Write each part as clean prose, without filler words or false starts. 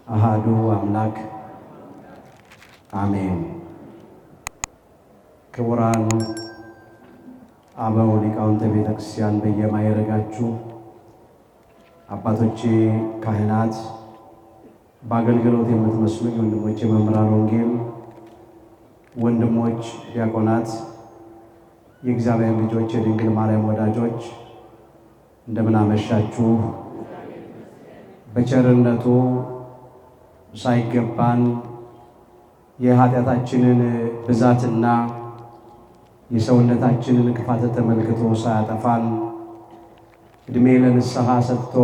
አሃዱ አምላክ አሜን። ክቡራን አበው ሊቃውንተ ቤተክርስቲያን በየማይረጋችሁ አባቶቼ ካህናት፣ በአገልግሎት የምትመስሉኝ ወንድሞቼ መምህራን ወንጌል፣ ወንድሞች ዲያቆናት፣ የእግዚአብሔር ልጆች፣ የድንግል ማርያም ወዳጆች እንደምን አመሻችሁ። በቸርነቱ ሳይገባን የኃጢአታችንን ብዛትና የሰውነታችንን ክፋት ተመልክቶ ሳያጠፋን ዕድሜ ለንስሐ ሰጥቶ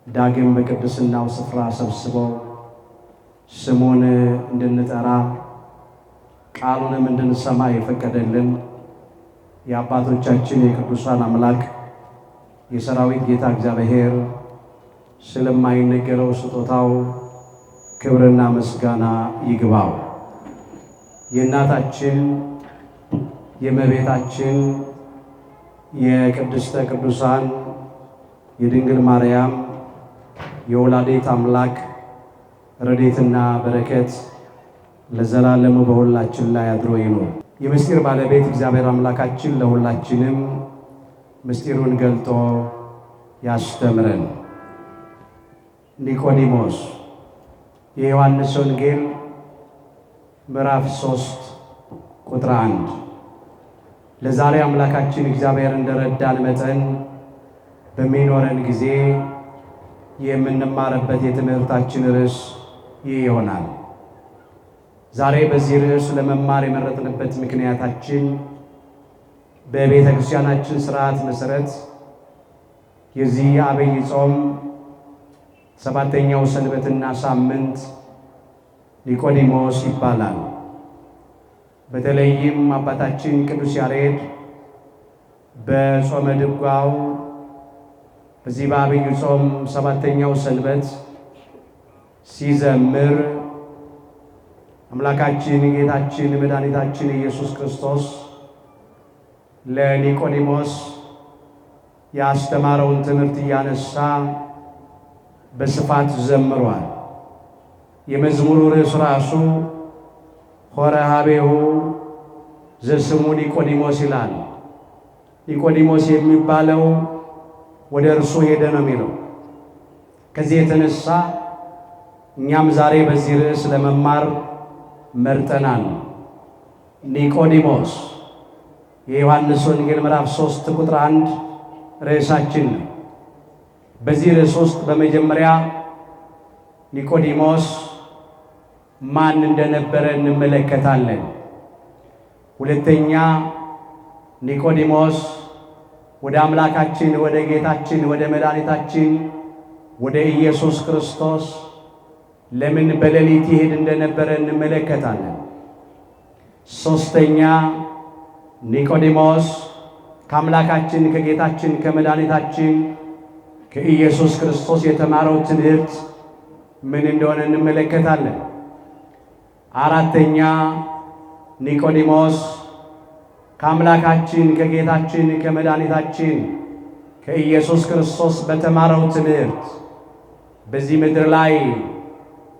ዳግም በቅድስናው ስፍራ ሰብስቦ ስሙን እንድንጠራ ቃሉንም እንድንሰማ የፈቀደልን የአባቶቻችን የቅዱሳን አምላክ የሰራዊት ጌታ እግዚአብሔር ስለማይነገረው ስጦታው ክብርና ምስጋና ይግባው። የእናታችን የእመቤታችን የቅድስተ ቅዱሳን የድንግል ማርያም የወላዲተ አምላክ ረድኤትና በረከት ለዘላለሙ በሁላችን ላይ አድሮ ይኑር። የምስጢር ባለቤት እግዚአብሔር አምላካችን ለሁላችንም ምስጢሩን ገልጦ ያስተምረን። ኒቆዲሞስ የዮሐንስ ወንጌል ምዕራፍ 3 ቁጥር 1። ለዛሬ አምላካችን እግዚአብሔር እንደረዳን መጠን በሚኖረን ጊዜ የምንማርበት የትምህርታችን ርዕስ ይህ ይሆናል። ዛሬ በዚህ ርዕስ ለመማር የመረጥንበት ምክንያታችን በቤተ ክርስቲያናችን ሥርዓት መሠረት የዚህ የዐቢይ ጾም 7ኛው ሰንበትና ሳምንት ኒቆዲሞስ ይባላል። በተለይም አባታችን ቅዱስ ያሬድ በጾመ ድጓው በዚህ በዐቢይ ጾም 7ኛው ሰንበት ሲዘምር አምላካችን ጌታችን መድኃኒታችን ኢየሱስ ክርስቶስ ለኒቆዲሞስ ያስተማረውን ትምህርት እያነሳ በስፋት ዘምሯል። የመዝሙሩ ርዕስ ራሱ ሆረ ኀቤሁ ዘስሙ ኒቆዲሞስ ይላል። ኒቆዲሞስ የሚባለው ወደ እርሱ ሄደ ነው የሚለው። ከዚህ የተነሳ እኛም ዛሬ በዚህ ርዕስ ለመማር መርጠናል። ኒቆዲሞስ የዮሐንስ ወንጌል ምዕራፍ 3 ቁጥር 1 ርዕሳችን ነው። በዚህ ርዕስ ውስጥ በመጀመሪያ ኒቆዲሞስ ማን እንደነበረ እንመለከታለን። ሁለተኛ ኒቆዲሞስ ወደ አምላካችን ወደ ጌታችን ወደ መድኃኒታችን ወደ ኢየሱስ ክርስቶስ ለምን በሌሊት ይሄድ እንደነበረ እንመለከታለን። ሦስተኛ ኒቆዲሞስ ከአምላካችን ከጌታችን ከመድኃኒታችን ከኢየሱስ ክርስቶስ የተማረው ትምህርት ምን እንደሆነ እንመለከታለን። አራተኛ ኒቆዲሞስ ከአምላካችን ከጌታችን ከመድኃኒታችን ከኢየሱስ ክርስቶስ በተማረው ትምህርት በዚህ ምድር ላይ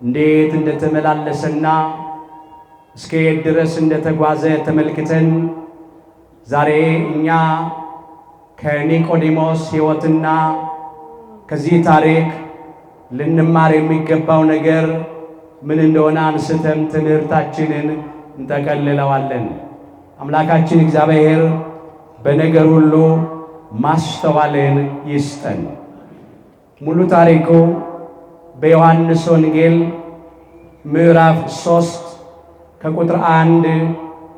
እንዴት እንደተመላለሰና እስከ የት ድረስ እንደተጓዘ ተመልክተን ዛሬ እኛ ከኒቆዲሞስ ሕይወትና ከዚህ ታሪክ ልንማር የሚገባው ነገር ምን እንደሆነ አንስተን ትምህርታችንን እንጠቀልለዋለን። አምላካችን እግዚአብሔር በነገር ሁሉ ማስተዋልን ይስጠን። ሙሉ ታሪኩ በዮሐንስ ወንጌል ምዕራፍ 3 ከቁጥር 1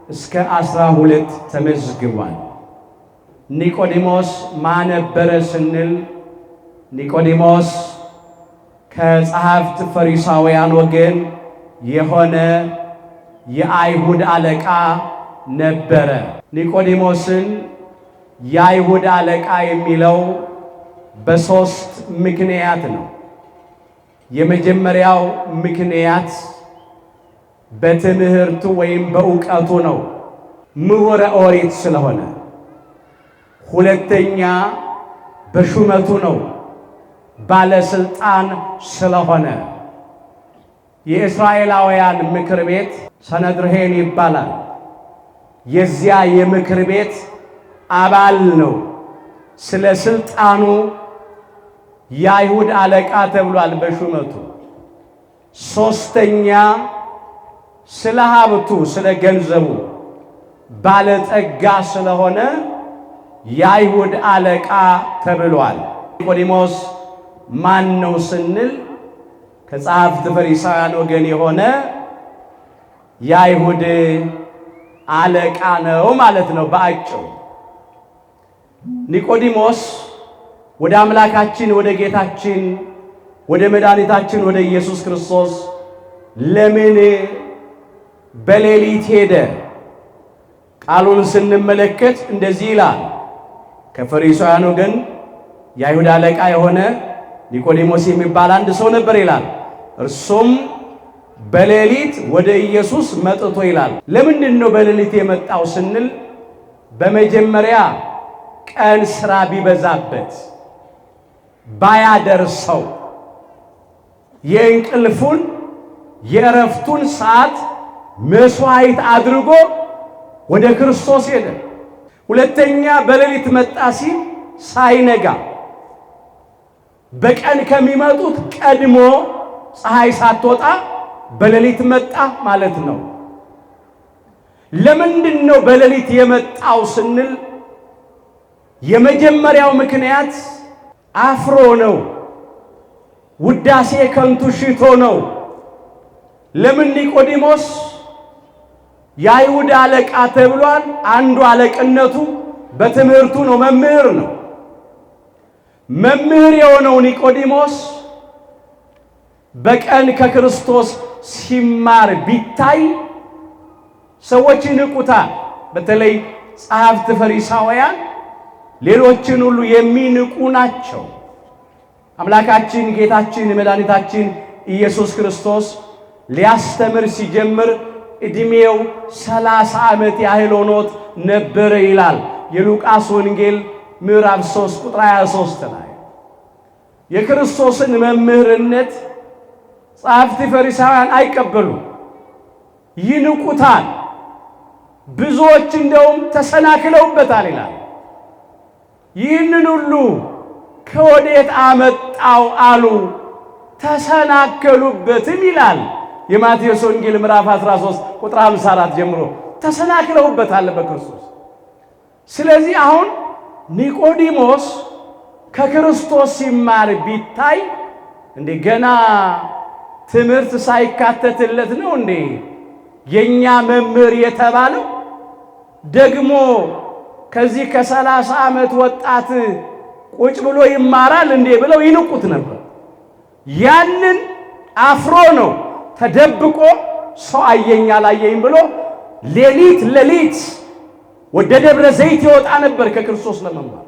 እስከ 12 ተመዝግቧል። ኒቆዲሞስ ማን ነበረ ስንል ኒቆዲሞስ ከጸሐፍት ፈሪሳውያን ወገን የሆነ የአይሁድ አለቃ ነበረ። ኒቆዲሞስን የአይሁድ አለቃ የሚለው በሦስት ምክንያት ነው። የመጀመሪያው ምክንያት በትምህርቱ ወይም በእውቀቱ ነው፣ ምሁረ ኦሪት ስለሆነ። ሁለተኛ በሹመቱ ነው፣ ባለስልጣን ስለሆነ የእስራኤላውያን ምክር ቤት ሰነድርሄን ይባላል። የዚያ የምክር ቤት አባል ነው። ስለ ስልጣኑ የአይሁድ አለቃ ተብሏል በሹመቱ። ሶስተኛ ስለ ሀብቱ ስለ ገንዘቡ ባለጠጋ ስለሆነ የአይሁድ አለቃ ተብሏል። ኒቆዲሞስ ማን ነው ስንል ከጸሐፍት ፈሪሳውያን ወገን የሆነ የአይሁድ አለቃ ነው ማለት ነው በአጭሩ። ኒቆዲሞስ ወደ አምላካችን ወደ ጌታችን ወደ መድኃኒታችን ወደ ኢየሱስ ክርስቶስ ለምን በሌሊት ሄደ? ቃሉን ስንመለከት እንደዚህ ይላል። ከፈሪሳውያን ወገን የአይሁድ አለቃ የሆነ ኒቆዲሞስ የሚባል አንድ ሰው ነበር ይላል። እርሱም በሌሊት ወደ ኢየሱስ መጥቶ ይላል። ለምንድን ነው በሌሊት የመጣው ስንል በመጀመሪያ ቀን ስራ ቢበዛበት ባያደርሰው የእንቅልፉን የእረፍቱን ሰዓት መስዋዕት አድርጎ ወደ ክርስቶስ ሄደ። ሁለተኛ በሌሊት መጣ ሲል ሳይነጋ በቀን ከሚመጡት ቀድሞ ፀሐይ ሳትወጣ በሌሊት መጣ ማለት ነው። ለምንድን ነው በሌሊት የመጣው ስንል የመጀመሪያው ምክንያት አፍሮ ነው። ውዳሴ ከንቱ ሽቶ ነው። ለምን ኒቆዲሞስ የአይሁድ አለቃ ተብሏል? አንዱ አለቅነቱ በትምህርቱ ነው። መምህር ነው። መምህር የሆነው ኒቆዲሞስ በቀን ከክርስቶስ ሲማር ቢታይ ሰዎች ይንቁታል። በተለይ ጸሐፍት ፈሪሳውያን ሌሎችን ሁሉ የሚንቁ ናቸው። አምላካችን ጌታችን መድኃኒታችን ኢየሱስ ክርስቶስ ሊያስተምር ሲጀምር ዕድሜው 30 ዓመት ያህል ሆኖት ነበር ይላል የሉቃስ ወንጌል ምዕራፍ 3 ቁጥር 23 ላይ። የክርስቶስን መምህርነት ጸሐፍት ፈሪሳውያን አይቀበሉም፣ ይንቁታል። ብዙዎች እንደውም ተሰናክለውበታል ይላል። ይህንን ሁሉ ከወዴት አመጣው አሉ፣ ተሰናከሉበትም ይላል የማቴዎስ ወንጌል ምዕራፍ 13 ቁጥር 54 ጀምሮ ተሰናክለውበታል በክርስቶስ። ስለዚህ አሁን ኒቆዲሞስ ከክርስቶስ ሲማር ቢታይ እንዴ ገና ትምህርት ሳይካተትለት ነው እንዴ የኛ መምህር የተባለው? ደግሞ ከዚህ ከ30 ዓመት ወጣት ቁጭ ብሎ ይማራል እንዴ ብለው ይንቁት ነበር። ያንን አፍሮ ነው ተደብቆ ሰው አየኝ አላየኝ ብሎ ሌሊት ወደ ደብረ ዘይት ይወጣ ነበር ከክርስቶስ ለመማር።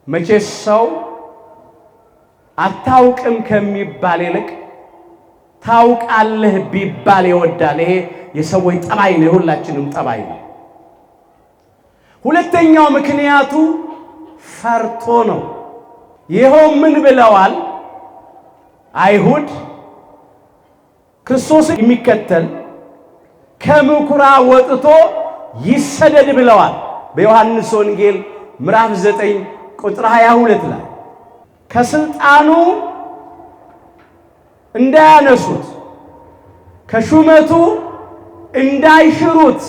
መቼስ ሰው አታውቅም ከሚባል ይልቅ ታውቃለህ ቢባል ይወዳል። ይሄ የሰዎች ጠባይ ነው፣ የሁላችንም ጠባይ ነው። ሁለተኛው ምክንያቱ ፈርቶ ነው። ይኸው ምን ብለዋል አይሁድ? ክርስቶስን የሚከተል ከምኩራብ ወጥቶ ይሰደድ ብለዋል። በዮሐንስ ወንጌል ምዕራፍ 9 ቁጥር 22 ላይ ከስልጣኑ እንዳያነሱት ከሹመቱ እንዳይሽሩት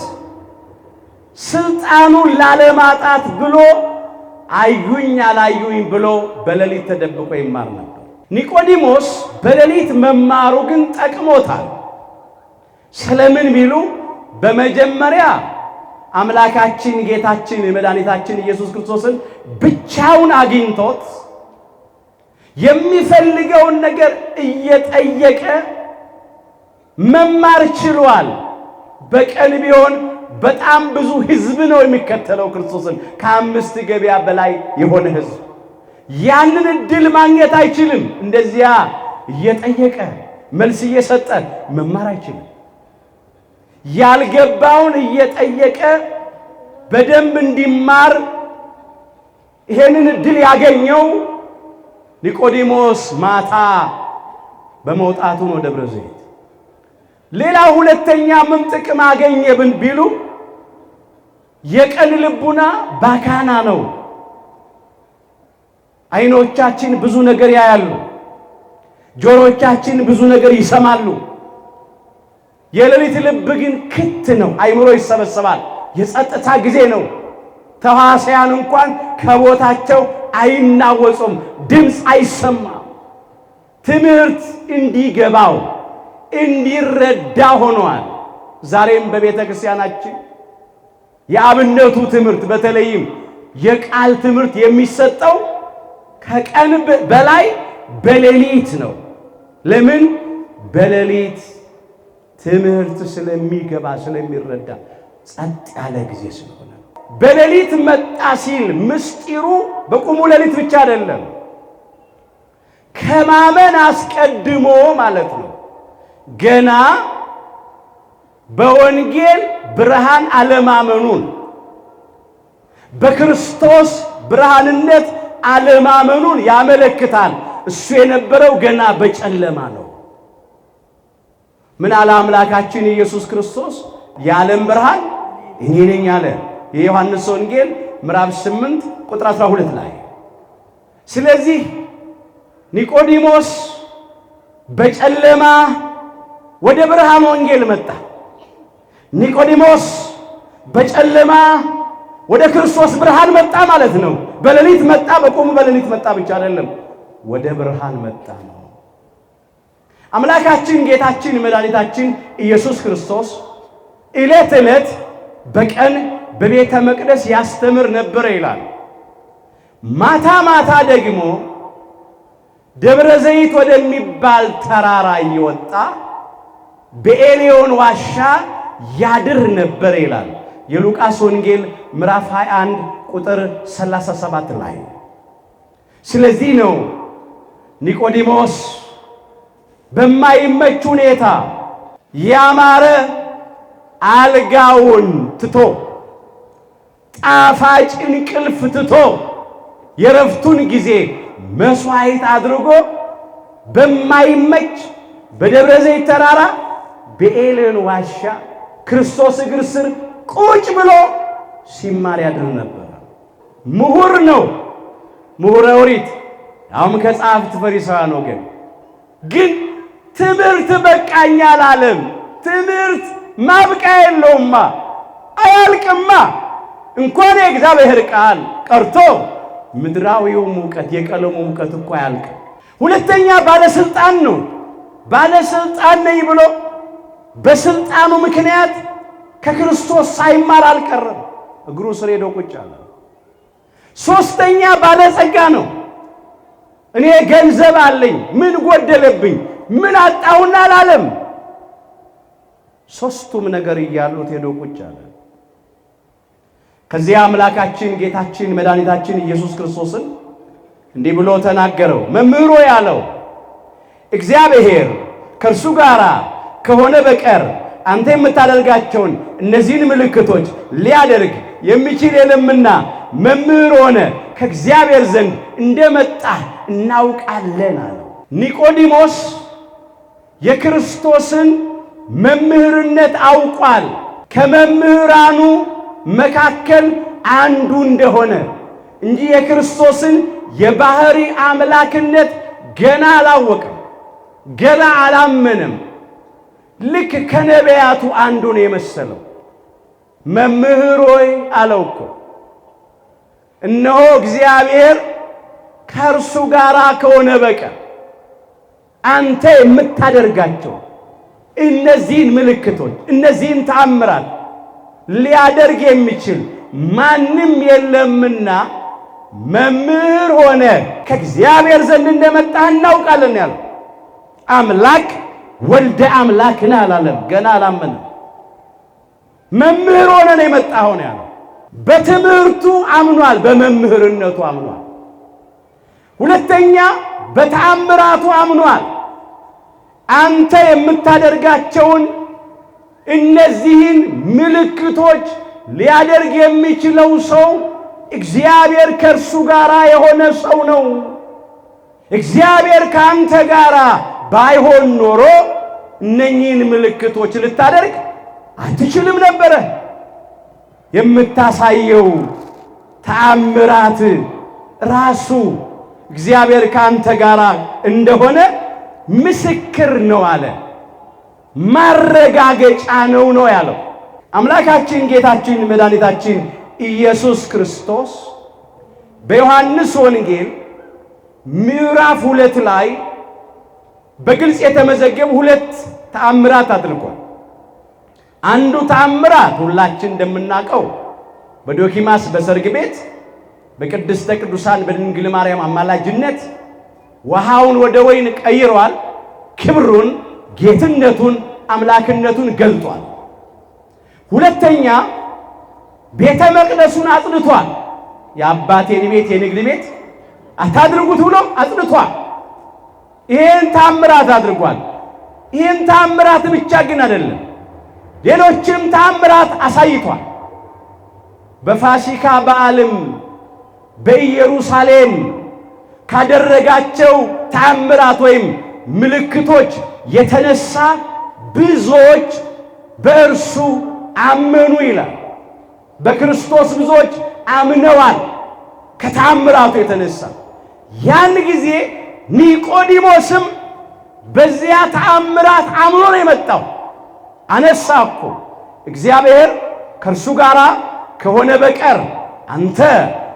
ስልጣኑን ላለማጣት ብሎ አዩኝ አላዩኝ ብሎ በሌሊት ተደብቆ ይማር ነበር። ኒቆዲሞስ በሌሊት መማሩ ግን ጠቅሞታል። ስለምን ቢሉ በመጀመሪያ አምላካችን ጌታችን መድኃኒታችን ኢየሱስ ክርስቶስን ብቻውን አግኝቶት የሚፈልገውን ነገር እየጠየቀ መማር ችሏል። በቀን ቢሆን በጣም ብዙ ሕዝብ ነው የሚከተለው ክርስቶስን፣ ከ5 ገበያ በላይ የሆነ ሕዝብ። ያንን እድል ማግኘት አይችልም። እንደዚያ እየጠየቀ መልስ እየሰጠ መማር አይችልም። ያልገባውን እየጠየቀ በደንብ እንዲማር ይሄንን እድል ያገኘው ኒቆዲሞስ ማታ በመውጣቱ ነው ደብረ ዘይት። ሌላ ሁለተኛ ምን ጥቅም አገኘ ቢሉ የቀን ልቡና ባካና ነው። አይኖቻችን ብዙ ነገር ያያሉ፣ ጆሮቻችን ብዙ ነገር ይሰማሉ። የሌሊት ልብ ግን ክት ነው፣ አይምሮ ይሰበሰባል። የጸጥታ ጊዜ ነው። ተዋሲያን እንኳን ከቦታቸው አይናወጹም፣ ድምፅ አይሰማም። ትምህርት እንዲገባው እንዲረዳ ሆኗል። ዛሬም በቤተ ክርስቲያናችን የአብነቱ ትምህርት በተለይም የቃል ትምህርት የሚሰጠው ከቀን በላይ በሌሊት ነው። ለምን? በሌሊት ትምህርት ስለሚገባ ስለሚረዳ ጸጥ ያለ ጊዜ ስለሆነ። በሌሊት መጣ ሲል ምስጢሩ በቁሙ ሌሊት ብቻ አይደለም፣ ከማመን አስቀድሞ ማለት ነው። ገና በወንጌል ብርሃን አለማመኑን፣ በክርስቶስ ብርሃንነት አለማመኑን ያመለክታል። እሱ የነበረው ገና በጨለማ ነው። ምን አለ አምላካችን ኢየሱስ ክርስቶስ? የዓለም ብርሃን እኔ ነኝ አለ። የዮሐንስ ወንጌል ምዕራፍ 8 ቁጥር 12 ላይ። ስለዚህ ኒቆዲሞስ በጨለማ ወደ ብርሃን ወንጌል መጣ። ኒቆዲሞስ በጨለማ ወደ ክርስቶስ ብርሃን መጣ ማለት ነው። በሌሊት መጣ፣ በቁሙ በሌሊት መጣ ብቻ አይደለም፣ ወደ ብርሃን መጣ ነው። አምላካችን ጌታችን መድኃኒታችን ኢየሱስ ክርስቶስ ዕለት ዕለት በቀን በቤተ መቅደስ ያስተምር ነበር ይላል። ማታ ማታ ደግሞ ደብረ ዘይት ወደሚባል ተራራ እየወጣ በኤልዮን ዋሻ ያድር ነበር ይላል የሉቃስ ወንጌል ምዕራፍ 21 ቁጥር 37 ላይ። ስለዚህ ነው ኒቆዲሞስ በማይመች ሁኔታ ያማረ አልጋውን ትቶ ጣፋጭ እንቅልፍ ትቶ የረፍቱን ጊዜ መስዋዕት አድርጎ በማይመች በደብረ ዘይት ተራራ በኤልዮን ዋሻ ክርስቶስ እግር ስር ቁጭ ብሎ ሲማር ያድር ነበር። ምሁር ነው፣ ምሁረ ኦሪት፣ ያውም ከጸሐፍት ፈሪሳውያን ወገን። ግን ትምህርት በቃኝ አላለም። ትምህርት ማብቂያ የለውማ፣ አያልቅማ። እንኳን የእግዚአብሔር ቃል ቀርቶ ምድራዊው ሙቀት የቀለሙ ሙቀት እኮ አያልቅም። ሁለተኛ ባለስልጣን ነው። ባለስልጣን ነኝ ብሎ በስልጣኑ ምክንያት ከክርስቶስ ሳይማር አልቀረም፣ እግሩ ስር ሄዶ ቁጭ አለ። ሶስተኛ ባለጸጋ ነው። እኔ ገንዘብ አለኝ፣ ምን ጎደለብኝ፣ ምን አጣሁና አላለም። ሶስቱም ነገር እያሉት ሄዶ ቁጭ አለ። ከዚያ አምላካችን ጌታችን መድኃኒታችን ኢየሱስ ክርስቶስን እንዲህ ብሎ ተናገረው። መምህሮ ያለው እግዚአብሔር ከእርሱ ጋር ከሆነ በቀር አንተ የምታደርጋቸውን እነዚህን ምልክቶች ሊያደርግ የሚችል የለምና መምህር ሆነ ከእግዚአብሔር ዘንድ እንደመጣ እናውቃለን አለው። ኒቆዲሞስ የክርስቶስን መምህርነት አውቋል። ከመምህራኑ መካከል አንዱ እንደሆነ እንጂ የክርስቶስን የባህሪ አምላክነት ገና አላወቀም፣ ገና አላመነም። ልክ ከነቢያቱ አንዱ ነው የመሰለው። መምህር ሆይ አለው እኮ እነሆ እግዚአብሔር ከእርሱ ጋር ከሆነ በቀር አንተ የምታደርጋቸው እነዚህን ምልክቶች እነዚህን ተአምራት ሊያደርግ የሚችል ማንም የለምና መምህር ሆነ ከእግዚአብሔር ዘንድ እንደመጣ እናውቃለን ያለው። አምላክ ወልደ አምላክን አላለም፣ ገና አላመነም። መምህር ሆነ ነው የመጣው ነው ያለው። በትምህርቱ አምኗል፣ በመምህርነቱ አምኗል። ሁለተኛ በተአምራቱ አምኗል። አንተ የምታደርጋቸውን እነዚህን ምልክቶች ሊያደርግ የሚችለው ሰው እግዚአብሔር ከእርሱ ጋር የሆነ ሰው ነው። እግዚአብሔር ካንተ ጋር ባይሆን ኖሮ እነኚህን ምልክቶች ልታደርግ አትችልም ነበር። የምታሳየው ተአምራት ራሱ እግዚአብሔር ካንተ ጋር እንደሆነ ምስክር ነው አለ። ማረጋገጫ ነው ያለው። አምላካችን ጌታችን መድኃኒታችን ኢየሱስ ክርስቶስ በዮሐንስ ወንጌል ምዕራፍ 2 ላይ በግልጽ የተመዘገቡ 2 ተአምራት አድርጓል። አንዱ ተአምራት ሁላችን እንደምናውቀው በዶኪማስ በሰርግ ቤት በቅድስተ ቅዱሳን በድንግል ማርያም አማላጅነት ውሃውን ወደ ወይን ቀይሯል። ክብሩን፣ ጌትነቱን፣ አምላክነቱን ገልጧል። ሁለተኛ ቤተ መቅደሱን አጽድቷል። የአባቴን ቤት የንግድ ቤት አታድርጉት ብሎ አጽድቷል። ይሄን ተአምራት አድርጓል። ይሄን ተአምራት ብቻ ግን አይደለም፣ ሌሎችም ተአምራት አሳይቷል። በፋሲካ በዓልም በኢየሩሳሌም ካደረጋቸው ተአምራት ወይም ምልክቶች የተነሳ ብዙዎች በእርሱ አመኑ ይላል። በክርስቶስ ብዙዎች አምነዋል ከተአምራቱ የተነሳ። ያን ጊዜ ኒቆዲሞስም በዚያ ተአምራት አምኖ ነው የመጣው። አነሳ እኮ እግዚአብሔር ከእርሱ ጋር ከሆነ በቀር አንተ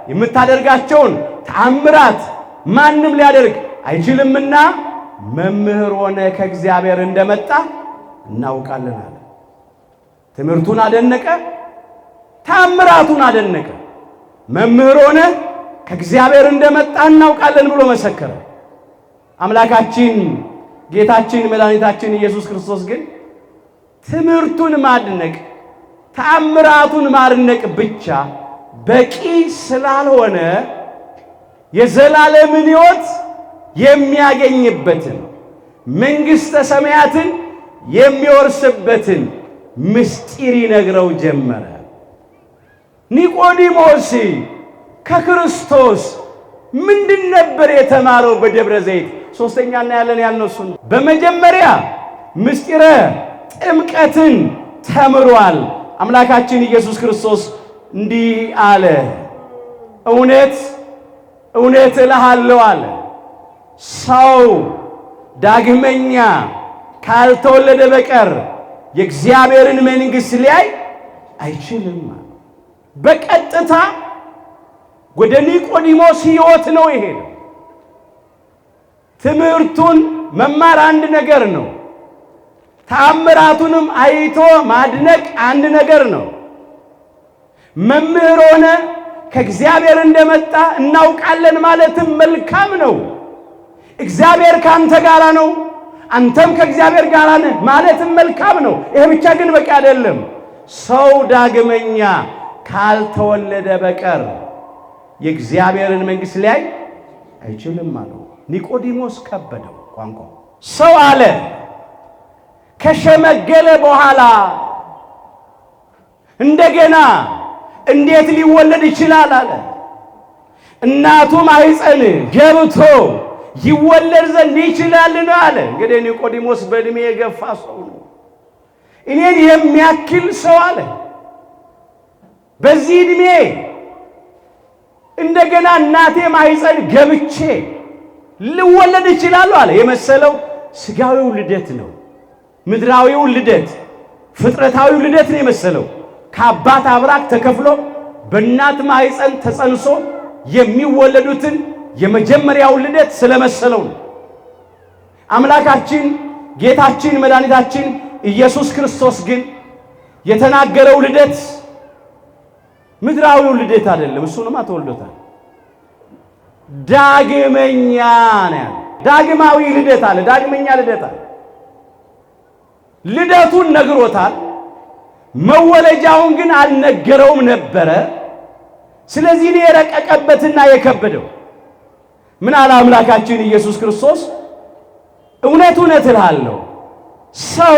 የምታደርጋቸውን ተአምራት ማንም ሊያደርግ አይችልምና መምህር ሆነ ከእግዚአብሔር እንደመጣ እናውቃለን አለ። ትምህርቱን አደነቀ፣ ተአምራቱን አደነቀ። መምህር ሆነ ከእግዚአብሔር እንደመጣ እናውቃለን ብሎ መሰከረ። አምላካችን ጌታችን መድኃኒታችን ኢየሱስ ክርስቶስ ግን ትምህርቱን ማድነቅ ተአምራቱን ማድነቅ ብቻ በቂ ስላልሆነ የዘላለምን ሕይወት የሚያገኝበትን መንግሥተ ሰማያትን የሚወርስበትን ምስጢር ይነግረው ጀመረ። ኒቆዲሞስ ከክርስቶስ ምንድን ነበር የተማረው? በደብረ ዘይት ሶስተኛና ያለን ያልነው እሱ ነው። በመጀመሪያ ምስጢረ ጥምቀትን ተምሯል። አምላካችን ኢየሱስ ክርስቶስ እንዲህ አለ፣ እውነት እውነት እልሃለሁ አለ፣ ሰው ዳግመኛ ካልተወለደ በቀር የእግዚአብሔርን መንግሥት ሊያይ አይችልም። በቀጥታ ወደ ኒቆዲሞስ ሕይወት ነው የሄደው። ትምህርቱን መማር አንድ ነገር ነው። ተአምራቱንም አይቶ ማድነቅ አንድ ነገር ነው። መምህር ሆነ ከእግዚአብሔር እንደመጣ እናውቃለን ማለትም መልካም ነው። እግዚአብሔር ካንተ ጋር ነው፣ አንተም ከእግዚአብሔር ጋር ነህ ማለትም መልካም ነው። ይሄ ብቻ ግን በቂ አይደለም። ሰው ዳግመኛ ካልተወለደ በቀር የእግዚአብሔርን መንግሥት ሊያይ አይችልም አለው። ኒቆዲሞስ ከበደው ቋንቋው። ሰው አለ ከሸመገለ በኋላ እንደገና እንዴት ሊወለድ ይችላል አለ። እናቱ ማኅፀን ገብቶ ይወለድ ዘንድ ይችላልን አለ። እንግዲህ ኒቆዲሞስ በእድሜ የገፋ ሰው ነው። እኔን የሚያክል ሰው አለ በዚህ እድሜ እንደገና እናቴ ማኅፀን ገብቼ ልወለድ እችላለሁ አለ። የመሰለው ስጋዊው ልደት ነው፣ ምድራዊው ልደት፣ ፍጥረታዊው ልደት ነው የመሰለው። ከአባት አብራክ ተከፍሎ በእናት ማኅፀን ተጸንሶ የሚወለዱትን የመጀመሪያው ልደት ስለመሰለው ነው። አምላካችን ጌታችን መድኃኒታችን ኢየሱስ ክርስቶስ ግን የተናገረው ልደት ምድራዊው ልደት አይደለም። እሱንማ ተወልዶታል። ዳግመኛ ነው ያለው። ዳግማዊ ልደት አለ፣ ዳግመኛ ልደት አለ። ልደቱን ነግሮታል፣ መወለጃውን ግን አልነገረውም ነበረ። ስለዚህ ነው የረቀቀበትና የከበደው። ምን አለ አምላካችን ኢየሱስ ክርስቶስ? እውነት እውነት እልሃለሁ ሰው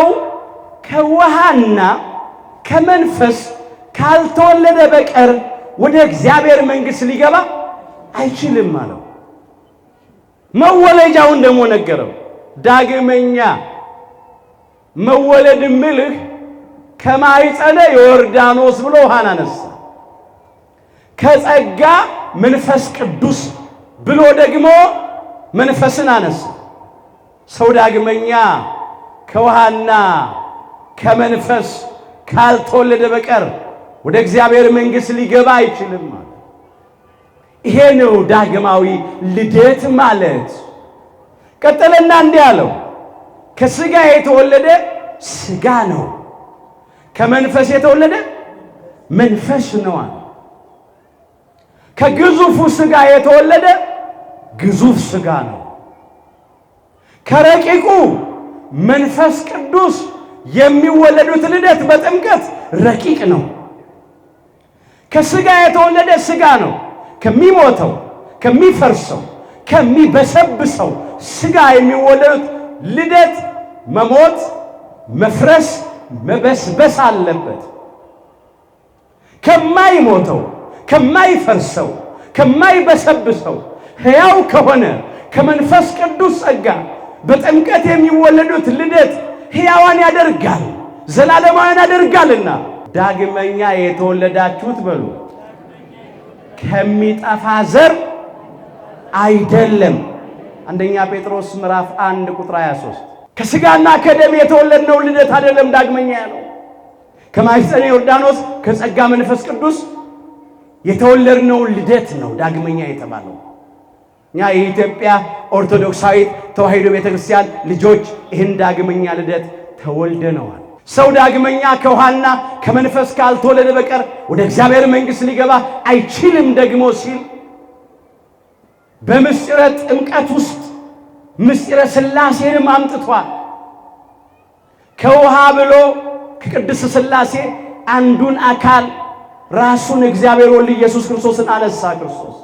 ከውሃና ከመንፈስ ካልተወለደ በቀር ወደ እግዚአብሔር መንግሥት ሊገባ አይችልም አለው። መወለጃውን ደግሞ ነገረው። ዳግመኛ መወለድ ምልህ ከማይጸነ ዮርዳኖስ ብሎ ውሃን አነሳ። ከጸጋ መንፈስ ቅዱስ ብሎ ደግሞ መንፈስን አነሳ። ሰው ዳግመኛ ከውሃና ከመንፈስ ካልተወለደ በቀር ወደ እግዚአብሔር መንግሥት ሊገባ አይችልም ማለት። ይሄ ነው ዳግማዊ ልደት ማለት። ቀጠለና እንዲህ አለው፣ ከሥጋ የተወለደ ሥጋ ነው፣ ከመንፈስ የተወለደ መንፈስ ነው። ከግዙፉ ሥጋ የተወለደ ግዙፍ ሥጋ ነው። ከረቂቁ መንፈስ ቅዱስ የሚወለዱት ልደት በጥምቀት ረቂቅ ነው። ከሥጋ የተወለደ ሥጋ ነው። ከሚሞተው ከሚፈርሰው ከሚበሰብሰው ሥጋ የሚወለዱት ልደት መሞት፣ መፍረስ፣ መበስበስ አለበት። ከማይሞተው ከማይፈርሰው ከማይበሰብሰው ሕያው ከሆነ ከመንፈስ ቅዱስ ጸጋ በጥምቀት የሚወለዱት ልደት ሕያዋን ያደርጋል፣ ዘላለማውያን ያደርጋልና። ዳግመኛ የተወለዳችሁት በሉ ከሚጠፋ ዘር አይደለም። አንደኛ ጴጥሮስ ምዕራፍ 1 ቁጥር 23 ከሥጋና ከደም የተወለድነው ልደት አይደለም ዳግመኛ ያለው። ከማኅፀነ ዮርዳኖስ ከጸጋ መንፈስ ቅዱስ የተወለድነው ልደት ነው ዳግመኛ የተባለው። እኛ የኢትዮጵያ ኦርቶዶክሳዊት ተዋሕዶ ቤተክርስቲያን ልጆች ይህን ዳግመኛ ልደት ተወልደነዋል። ሰው ዳግመኛ ከውሃና ከመንፈስ ካልተወለደ በቀር ወደ እግዚአብሔር መንግሥት ሊገባ አይችልም ደግሞ ሲል በምስጢረ ጥምቀት ውስጥ ምስጢረ ሥላሴንም አምጥቷል። ከውሃ ብሎ ከቅድስት ሥላሴ አንዱን አካል ራሱን እግዚአብሔር ወልድ ኢየሱስ ክርስቶስን አነሳ። ክርስቶስ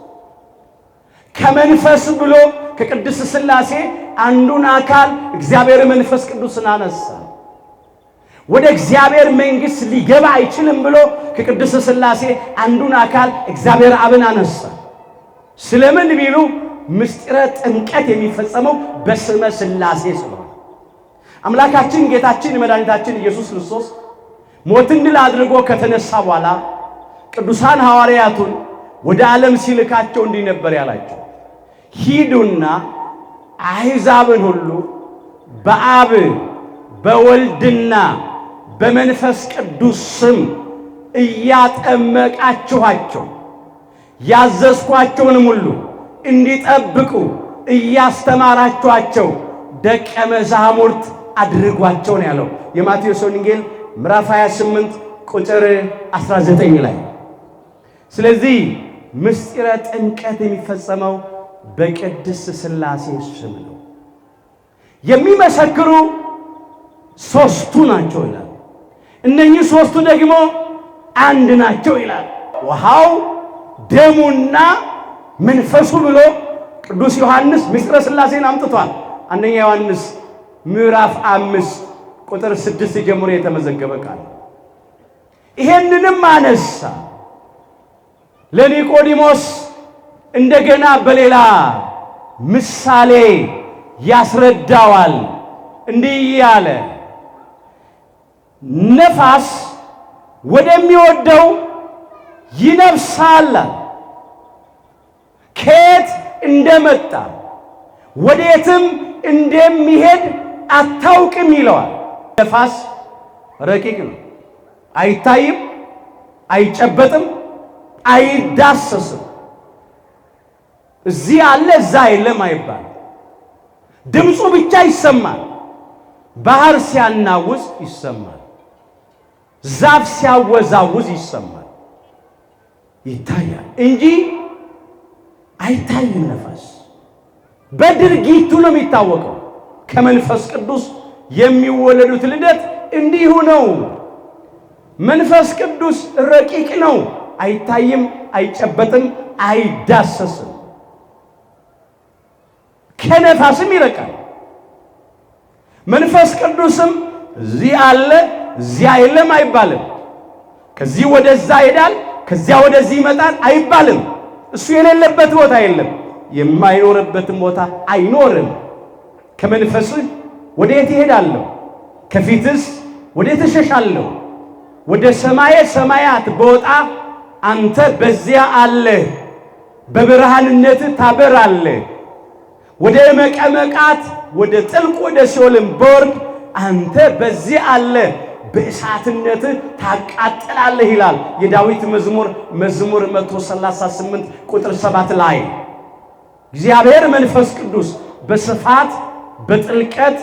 ከመንፈስ ብሎ ከቅድስት ሥላሴ አንዱን አካል እግዚአብሔር መንፈስ ቅዱስን አነሳ። ወደ እግዚአብሔር መንግሥት ሊገባ አይችልም ብሎ ከቅድስት ሥላሴ አንዱን አካል እግዚአብሔር አብን አነሳ። ስለምን ቢሉ ምስጢረ ጥምቀት የሚፈጸመው በስመ ሥላሴ ስለሆነ አምላካችን ጌታችን መድኃኒታችን ኢየሱስ ክርስቶስ ሞትን ድል አድርጎ ከተነሳ በኋላ ቅዱሳን ሐዋርያቱን ወደ ዓለም ሲልካቸው እንዲህ ነበር ያላቸው፣ ሂዱና አሕዛብን ሁሉ በአብ በወልድና በመንፈስ ቅዱስ ስም እያጠመቃችኋቸው ያዘዝኳቸውንም ሁሉ እንዲጠብቁ እያስተማራችኋቸው ደቀ መዛሙርት አድርጓቸው ነው ያለው የማቴዎስ ወንጌል ምዕራፍ 28 ቁጥር 19 ላይ። ስለዚህ ምስጢረ ጥምቀት የሚፈጸመው በቅድስት ሥላሴ ስም ነው። የሚመሰክሩ ሦስቱ ናቸው ይላል። እነኚህ ሦስቱ ደግሞ አንድ ናቸው ይላል። ውሃው ደሙና መንፈሱ ብሎ ቅዱስ ዮሐንስ ምስጢረ ሥላሴን አምጥቷል። አንደኛ ዮሐንስ ምዕራፍ 5 ቁጥር 6 ጀምሮ የተመዘገበ ቃል። ይሄንንም አነሳ ለኒቆዲሞስ እንደገና በሌላ ምሳሌ ያስረዳዋል። እንዲህ ያለ ነፋስ ወደሚወደው ይነፍሳል፣ ከየት እንደመጣ ወዴትም እንደሚሄድ አታውቅም ይለዋል። ነፋስ ረቂቅ ነው፣ አይታይም፣ አይጨበጥም፣ አይዳሰስም። እዚህ አለ እዛ የለም አይባል። ድምፁ ብቻ ይሰማል። ባህር ሲያናውዝ ይሰማል። ዛፍ ሲያወዛውዝ ይሰማል፣ ይታያል እንጂ አይታይም። ነፋስ በድርጊቱ ነው የሚታወቀው። ከመንፈስ ቅዱስ የሚወለዱት ልደት እንዲሁ ነው። መንፈስ ቅዱስ ረቂቅ ነው፣ አይታይም፣ አይጨበጥም፣ አይዳሰስም። ከነፋስም ይረቃል። መንፈስ ቅዱስም እዚህ አለ እዚያ የለም አይባልም። ከዚህ ወደዛ ይሄዳል፣ ከዚያ ወደዚህ ይመጣል አይባልም። እሱ የሌለበት ቦታ የለም፣ የማይኖርበትም ቦታ አይኖርም። ከመንፈስህ ወዴት እሄዳለሁ? ከፊትስ ወዴት እሸሻለሁ? ወደ ሰማየ ሰማያት በወጣ አንተ በዚያ አለህ፣ በብርሃንነት ታበራለህ። ወደ መቀመቃት ወደ ጥልቅ ወደ ሲኦልም በወርድ አንተ በዚህ አለህ፣ በእሳትነት ታቃጥላለህ ይላል የዳዊት መዝሙር 138 ቁጥር 7 ላይ። እግዚአብሔር መንፈስ ቅዱስ በስፋት በጥልቀት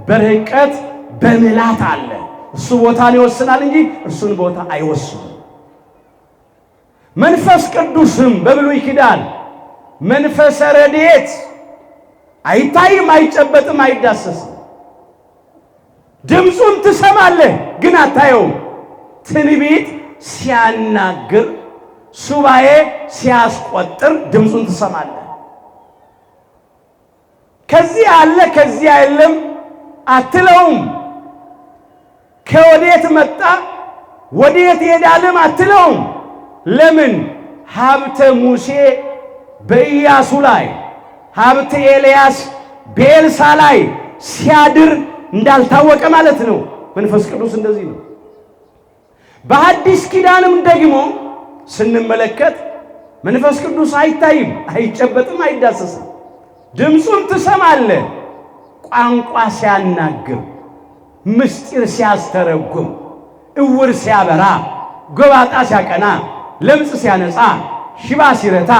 በርቀት በምላት አለ። እሱ ቦታን ይወስናል እንጂ እርሱን ቦታ አይወስንም። መንፈስ ቅዱስም በብሉይ ኪዳን መንፈሰ ረድኤት አይታይም፣ አይጨበጥም፣ አይዳሰስም። ድምፁን ትሰማለህ ግን አታየውም። ትንቢት ሲያናግር ሱባኤ ሲያስቆጥር ድምፁን ትሰማለህ። ከዚህ አለ ከዚህ አይደለም አትለውም። ከወዴት መጣ ወዴት ይሄዳልም አትለውም። ለምን? ሀብተ ሙሴ በኢያሱ ላይ ሀብተ ኤልያስ በኤልሳ ላይ ሲያድር እንዳልታወቀ ማለት ነው። መንፈስ ቅዱስ እንደዚህ ነው። በአዲስ ኪዳንም ደግሞ ስንመለከት መንፈስ ቅዱስ አይታይም፣ አይጨበጥም፣ አይዳሰስም። ድምፁን ትሰማለህ። ቋንቋ ሲያናግር፣ ምስጢር ሲያስተረጉም፣ እውር ሲያበራ፣ ጎባጣ ሲያቀና፣ ለምጽ ሲያነጻ፣ ሽባ ሲረታ፣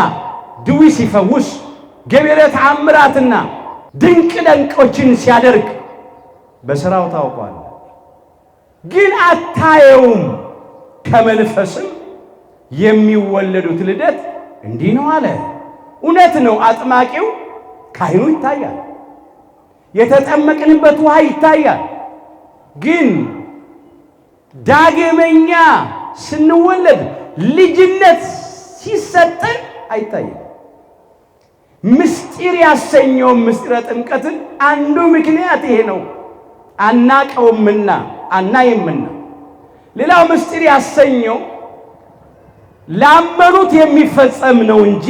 ድዊ ሲፈውስ፣ ገቢረ ተአምራትና ድንቅ ደንቆችን ሲያደርግ በሥራው ታውቋል፣ ግን አታየውም። ከመንፈስም የሚወለዱት ልደት እንዲህ ነው አለ። እውነት ነው። አጥማቂው ካህኑ ይታያል፣ የተጠመቅንበት ውሃ ይታያል። ግን ዳግመኛ ስንወለድ ልጅነት ሲሰጠን አይታይም። ምስጢር ያሰኘው ምስጢረ ጥምቀትን አንዱ ምክንያት ይሄ ነው። አናቀውምና አናይምና። ሌላው ምስጢር ያሰኘው ላመኑት የሚፈጸም ነው እንጂ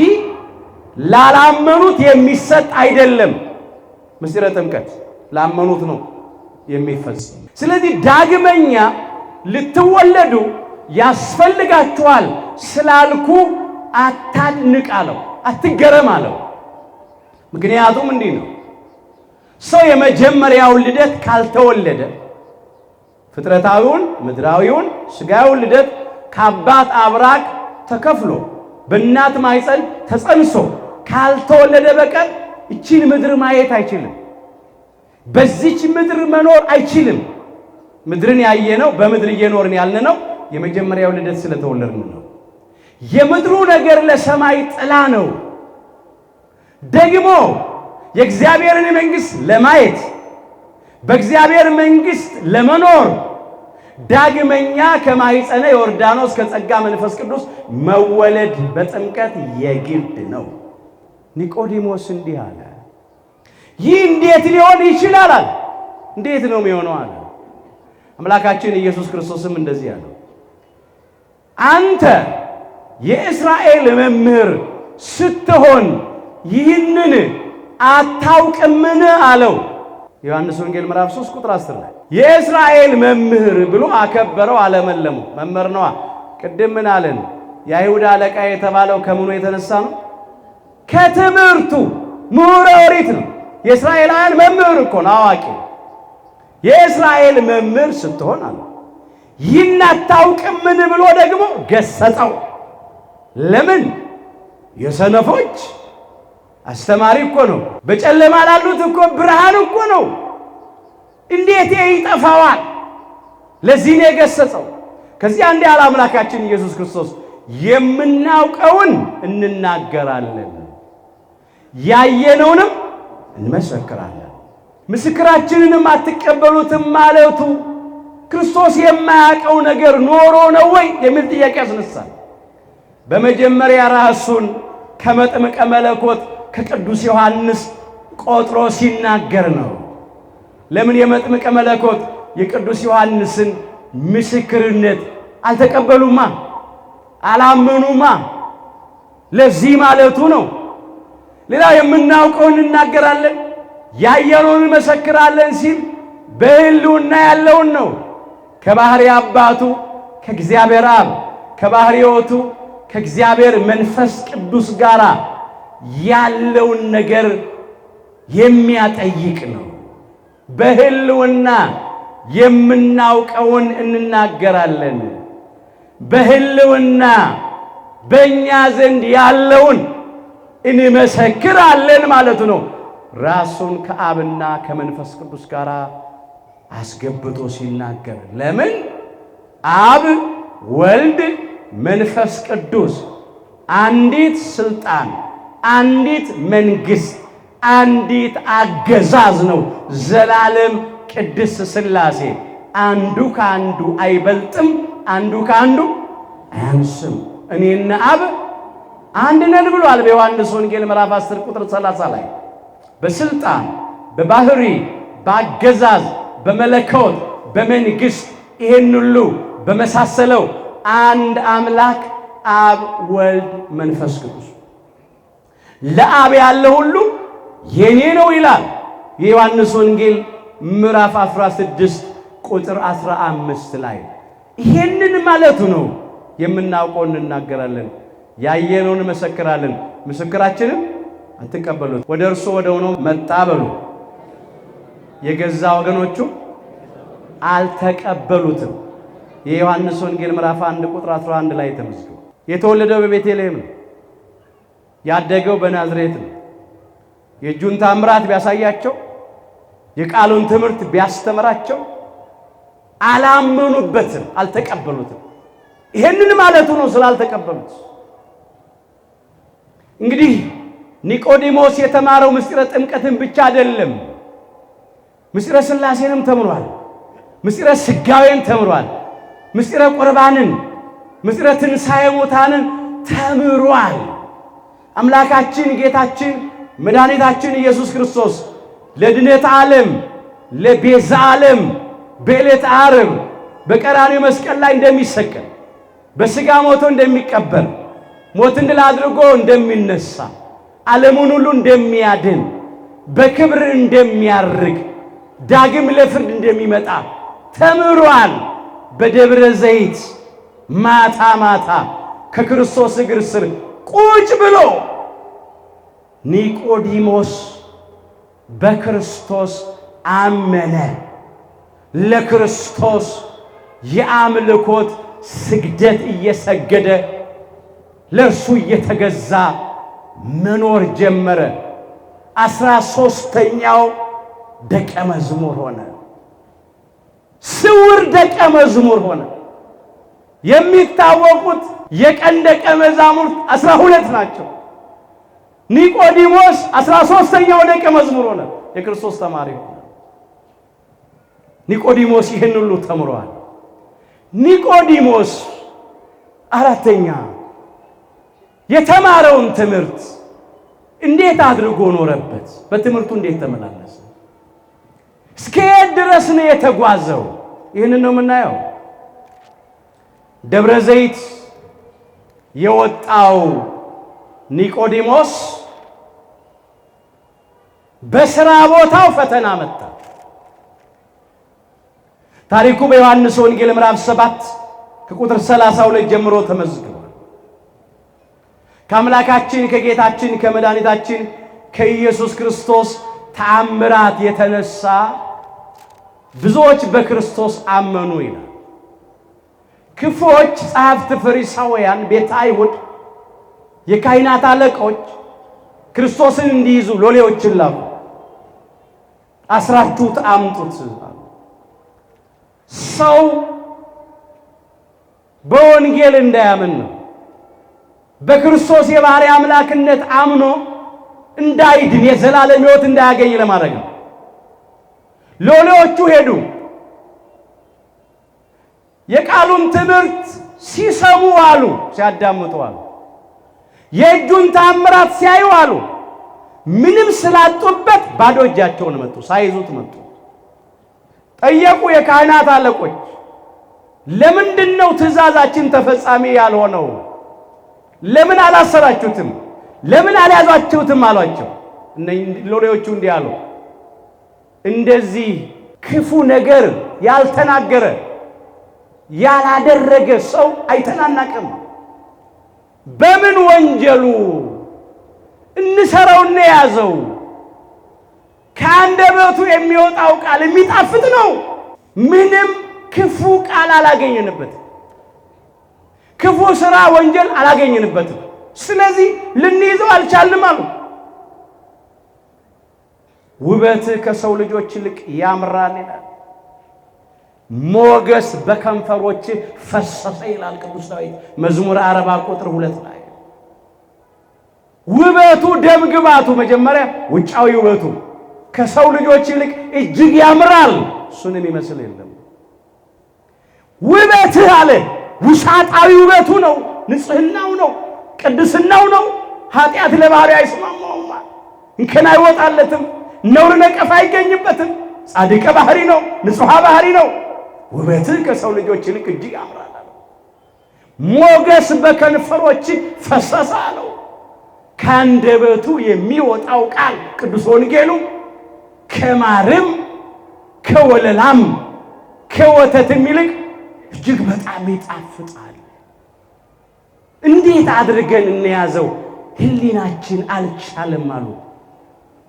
ላላመኑት የሚሰጥ አይደለም። ምስጢረ ጥምቀት ላመኑት ነው የሚፈጸም። ስለዚህ ዳግመኛ ልትወለዱ ያስፈልጋችኋል ስላልኩ አታድንቅ አለው፣ አትገረም አለው። ምክንያቱም እንዲህ ነው። ሰው የመጀመሪያውን ልደት ካልተወለደ ፍጥረታዊውን ምድራዊውን ሥጋዊውን ልደት ከአባት አብራክ ተከፍሎ በእናት ማኅፀን ተጸንሶ ካልተወለደ በቀር እቺን ምድር ማየት አይችልም። በዚች ምድር መኖር አይችልም። ምድርን ያየነው በምድር እየኖርን ያልነው የመጀመሪያው ልደት ስለተወለድን ነው። የምድሩ ነገር ለሰማይ ጥላ ነው። ደግሞ የእግዚአብሔርን መንግሥት ለማየት በእግዚአብሔር መንግሥት ለመኖር ዳግመኛ ከማኅፀነ ዮርዳኖስ ከጸጋ መንፈስ ቅዱስ መወለድ በጥምቀት የግድ ነው። ኒቆዲሞስ እንዲህ አለ፣ ይህ እንዴት ሊሆን ይችላል? እንዴት ነው የሚሆነው አለ። አምላካችን ኢየሱስ ክርስቶስም እንደዚህ አለው፣ አንተ የእስራኤል መምህር ስትሆን ይህንን አታውቅምን አለው። ዮሐንስ ወንጌል ምዕራፍ 3 ቁጥር 10 ላይ የእስራኤል መምህር ብሎ አከበረው፣ አለመለመው። መምህር ነዋ። ቅድም ምን አለን? የአይሁድ አለቃ የተባለው ከምኑ የተነሳ ነው? ከትምህርቱ ምሁረ ኦሪት ነው። የእስራኤላውያን መምህር እኮ ነው፣ አዋቂ። የእስራኤል መምህር ስትሆን አለ ይህን አታውቅምን ብሎ ደግሞ ገሰጸው። ለምን? የሰነፎች አስተማሪ እኮ ነው። በጨለማ ላሉት እኮ ብርሃን እኮ ነው። እንዴት ይጠፋዋል? ለዚህ ነው የገሰጸው። ከዚህ አንድ ያለ አምላካችን ኢየሱስ ክርስቶስ የምናውቀውን እንናገራለን፣ ያየነውንም እንመሰክራለን፣ ምስክራችንንም አትቀበሉትም ማለቱ ክርስቶስ የማያውቀው ነገር ኖሮ ነው ወይ የሚል ጥያቄ ያስነሳል። በመጀመሪያ ራሱን ከመጥምቀ መለኮት ከቅዱስ ዮሐንስ ቆጥሮ ሲናገር ነው። ለምን የመጥምቀ መለኮት የቅዱስ ዮሐንስን ምስክርነት አልተቀበሉማ? አላመኑማ? ለዚህ ማለቱ ነው። ሌላ የምናውቀውን እንናገራለን፣ ያየነውን እንመሰክራለን ሲል በሕልውና ያለውን ነው። ከባህሪ አባቱ ከእግዚአብሔር አብ ከባህሪ ሕይወቱ ከእግዚአብሔር መንፈስ ቅዱስ ጋር ያለውን ነገር የሚያጠይቅ ነው። በሕልውና የምናውቀውን እንናገራለን። በሕልውና በእኛ ዘንድ ያለውን እንመሰክራለን ማለቱ ነው። ራሱን ከአብና ከመንፈስ ቅዱስ ጋር አስገብቶ ሲናገር ለምን አብ ወልድ መንፈስ ቅዱስ አንዲት ስልጣን፣ አንዲት መንግስት፣ አንዲት አገዛዝ ነው። ዘላለም ቅድስት ሥላሴ አንዱ ከአንዱ አይበልጥም፣ አንዱ ከአንዱ አያንስም። እኔና አብ አንድ ነን ብሏል በዮሐንስ ወንጌል ምዕራፍ 10 ቁጥር 30 ላይ። በስልጣን በባህሪ በአገዛዝ በመለኮት በመንግስት ይሄን ሁሉ በመሳሰለው አንድ አምላክ አብ ወልድ መንፈስ ቅዱስ። ለአብ ያለ ሁሉ የኔ ነው ይላል የዮሐንስ ወንጌል ምዕራፍ 16 ቁጥር 15 ላይ። ይሄንን ማለቱ ነው። የምናውቀውን እንናገራለን፣ ያየነውን እንመሰክራለን። ምስክራችንን አትቀበሉት። ወደ እርሱ ወደ ሆነው መጣ በሉ፣ የገዛ ወገኖቹ አልተቀበሉትም። የዮሐንስ ወንጌል ምዕራፍ 1 ቁጥር 11 ላይ ተመዝግቦ የተወለደው በቤተልሔም ነው፣ ያደገው በናዝሬት ነው። የእጁን ታምራት ቢያሳያቸው የቃሉን ትምህርት ቢያስተምራቸው አላመኑበትም፣ አልተቀበሉትም። ይሄንን ማለቱ ነው ስላልተቀበሉት። እንግዲህ ኒቆዲሞስ የተማረው ምስጢረ ጥምቀትን ብቻ አይደለም፣ ምስጢረ ሥላሴንም ተምሯል፣ ምስጢረ ሥጋዌን ተምሯል፣ ምስጢረ ቁርባንን፣ ምስጢረ ትንሣኤ ሙታንን ተምሯል። አምላካችን ጌታችን መድኃኒታችን ኢየሱስ ክርስቶስ ለድነት ዓለም ለቤዛ ዓለም በዕለተ ዓርብ በቀራንዮ መስቀል ላይ እንደሚሰቀል በሥጋ ሞቶ እንደሚቀበር ሞትን ድል አድርጎ እንደሚነሳ ዓለሙን ሁሉ እንደሚያድን በክብር እንደሚያርግ ዳግም ለፍርድ እንደሚመጣ ተምሯል። በደብረ ዘይት ማታ ማታ ከክርስቶስ እግር ስር ቁጭ ብሎ ኒቆዲሞስ በክርስቶስ አመነ። ለክርስቶስ የአምልኮት ስግደት እየሰገደ ለእርሱ እየተገዛ መኖር ጀመረ። 13ኛው ደቀ መዝሙር ሆነ። ስውር ደቀ መዝሙር ሆነ። የሚታወቁት የቀን ደቀ መዛሙርት 12 ናቸው። ኒቆዲሞስ 13ኛው ደቀ መዝሙር ሆነ፣ የክርስቶስ ተማሪ ሆነ። ኒቆዲሞስ ይህን ሁሉ ተምሯል። ኒቆዲሞስ አራተኛ የተማረውን ትምህርት እንዴት አድርጎ ኖረበት? በትምህርቱ እንዴት ተመላለሰ? እስከ የት ድረስ ነው የተጓዘው? ይህንን ነው የምናየው። ደብረ ዘይት የወጣው ኒቆዲሞስ በሥራ ቦታው ፈተና መጣ። ታሪኩ በዮሐንስ ወንጌል ምዕራፍ 7 ከቁጥር 32 ጀምሮ ተመዝግቧል። ከአምላካችን ከጌታችን ከመድኃኒታችን ከኢየሱስ ክርስቶስ ተአምራት የተነሳ ብዙዎች በክርስቶስ አመኑ ይላል። ክፉዎች ጸሐፍት፣ ፈሪሳውያን፣ ቤተ አይሁድ፣ የካህናት አለቆች ክርስቶስን እንዲይዙ ሎሌዎችን ላኩ። አስራችሁት አምጡት። ሰው በወንጌል እንዳያምን ነው። በክርስቶስ የባሕርይ አምላክነት አምኖ እንዳይድን የዘላለም ሕይወት እንዳያገኝ ለማድረግ ነው። ሎሌዎቹ ሄዱ። የቃሉን ትምህርት ሲሰሙ አሉ፣ ሲያዳምጡ አሉ። የእጁን ታምራት ሲያዩ አሉ። ምንም ስላጡበት ባዶ እጃቸውን መጡ፣ ሳይዙት መጡ። ጠየቁ የካህናት አለቆች፣ ለምንድን ነው ትእዛዛችን ተፈጻሚ ያልሆነው? ለምን አላሰራችሁትም? ለምን አልያዟችሁትም አሏቸው። ሎሌዎቹ እንዲህ አሉ፣ እንደዚህ ክፉ ነገር ያልተናገረ ያላደረገ ሰው አይተናናቅም። በምን ወንጀሉ እንሰራውና ያዘው? ከአንደበቱ የሚወጣው ቃል የሚጣፍጥ ነው። ምንም ክፉ ቃል አላገኘንበትም። ክፉ ሥራ ወንጀል አላገኘንበትም። ስለዚህ ልንይዘው አልቻልንም አሉ። ውበት ከሰው ልጆች ይልቅ ያምራል ይላል። ሞገስ በከንፈሮች ፈሰሰ ይላል ቅዱስ ዳዊት መዝሙር 40 ቁጥር 2 ላይ። ውበቱ ደም ግባቱ መጀመሪያ ውጫዊ ውበቱ ከሰው ልጆች ይልቅ እጅግ ያምራል። እሱን የሚመስል የለም። ውበት አለ ውሳጣዊ ውበቱ ነው፣ ንጽህናው ነው፣ ቅድስናው ነው። ኃጢአት ለባህሪ አይስማማውም፣ እንከን አይወጣለትም፣ ነውር ነቀፋ አይገኝበትም። ጻድቀ ባህሪ ነው፣ ንጹሐ ባህሪ ነው። ውበት ከሰው ልጆች ይልቅ እጅግ ያምራል አለ። ሞገስ በከንፈሮች ፈሰሰ አለው። ከአንደበቱ የሚወጣው ቃል ቅዱስ ወንጌሉ ከማርም ከወለላም ከወተትም ይልቅ እጅግ በጣም ይጣፍጣል። እንዴት አድርገን እንያዘው? ህሊናችን አልቻለም አሉ።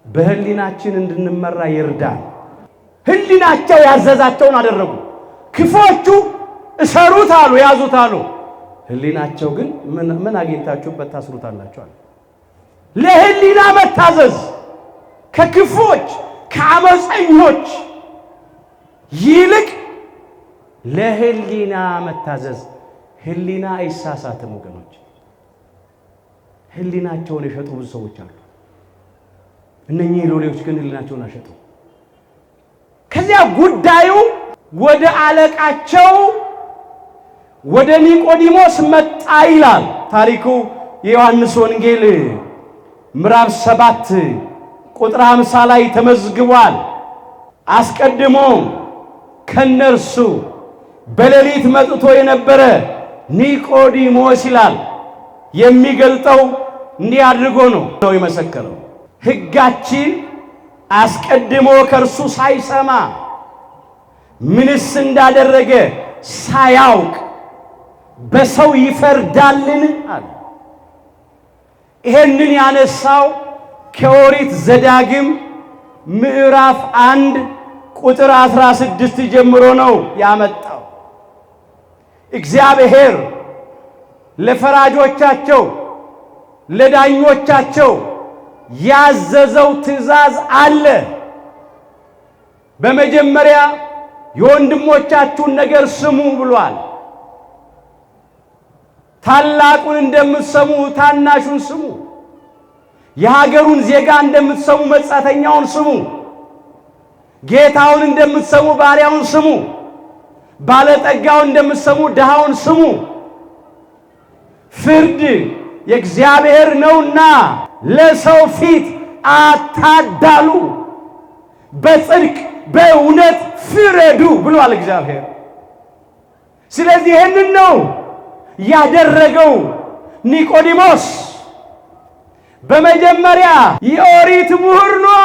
በህሊናችን እንድንመራ ይርዳል። ህሊናቸው ያዘዛቸውን አደረጉ። ክፎቹ እሰሩት አሉ፣ ያዙት አሉ። ህሊናቸው ግን ምን አግኝታችሁበት ታስሩታላችሁ አለ። ለህሊና መታዘዝ ከክፎች ከአመፀኞች ይልቅ ለህሊና መታዘዝ። ህሊና አይሳሳትም ወገኖች። ህሊናቸውን የሸጡ ብዙ ሰዎች አሉ። እነኚህ ሎሌዎች ግን ህሊናቸውን አሸጡ። ከዚያ ጉዳዩ ወደ አለቃቸው ወደ ኒቆዲሞስ መጣ ይላል ታሪኩ። የዮሐንስ ወንጌል ምዕራፍ 7 ቁጥር 50 ላይ ተመዝግቧል። አስቀድሞ ከነርሱ በሌሊት መጥቶ የነበረ ኒቆዲሞስ ይላል። የሚገልጠው እንዲህ አድርጎ ነው የመሰከረው። ሕጋችን አስቀድሞ ከእርሱ ሳይሰማ ምንስ እንዳደረገ ሳያውቅ በሰው ይፈርዳልን አለ። ይሄንን ያነሳው ከኦሪት ዘዳግም ምዕራፍ 1 ቁጥር 16 ጀምሮ ነው ያመጣው። እግዚአብሔር ለፈራጆቻቸው ለዳኞቻቸው ያዘዘው ትእዛዝ አለ። በመጀመሪያ የወንድሞቻችሁን ነገር ስሙ ብሏል። ታላቁን እንደምትሰሙ ታናሹን ስሙ። የሀገሩን ዜጋ እንደምትሰሙ መጻተኛውን ስሙ። ጌታውን እንደምትሰሙ ባሪያውን ስሙ። ባለጠጋውን እንደምትሰሙ ድሃውን ስሙ። ፍርድ የእግዚአብሔር ነውና ለሰው ፊት አታዳሉ፣ በጽድቅ በእውነት ፍረዱ ብሏል እግዚአብሔር። ስለዚህ ይህንን ነው ያደረገው ኒቆዲሞስ። በመጀመሪያ የኦሪት ምሁር ነዋ፣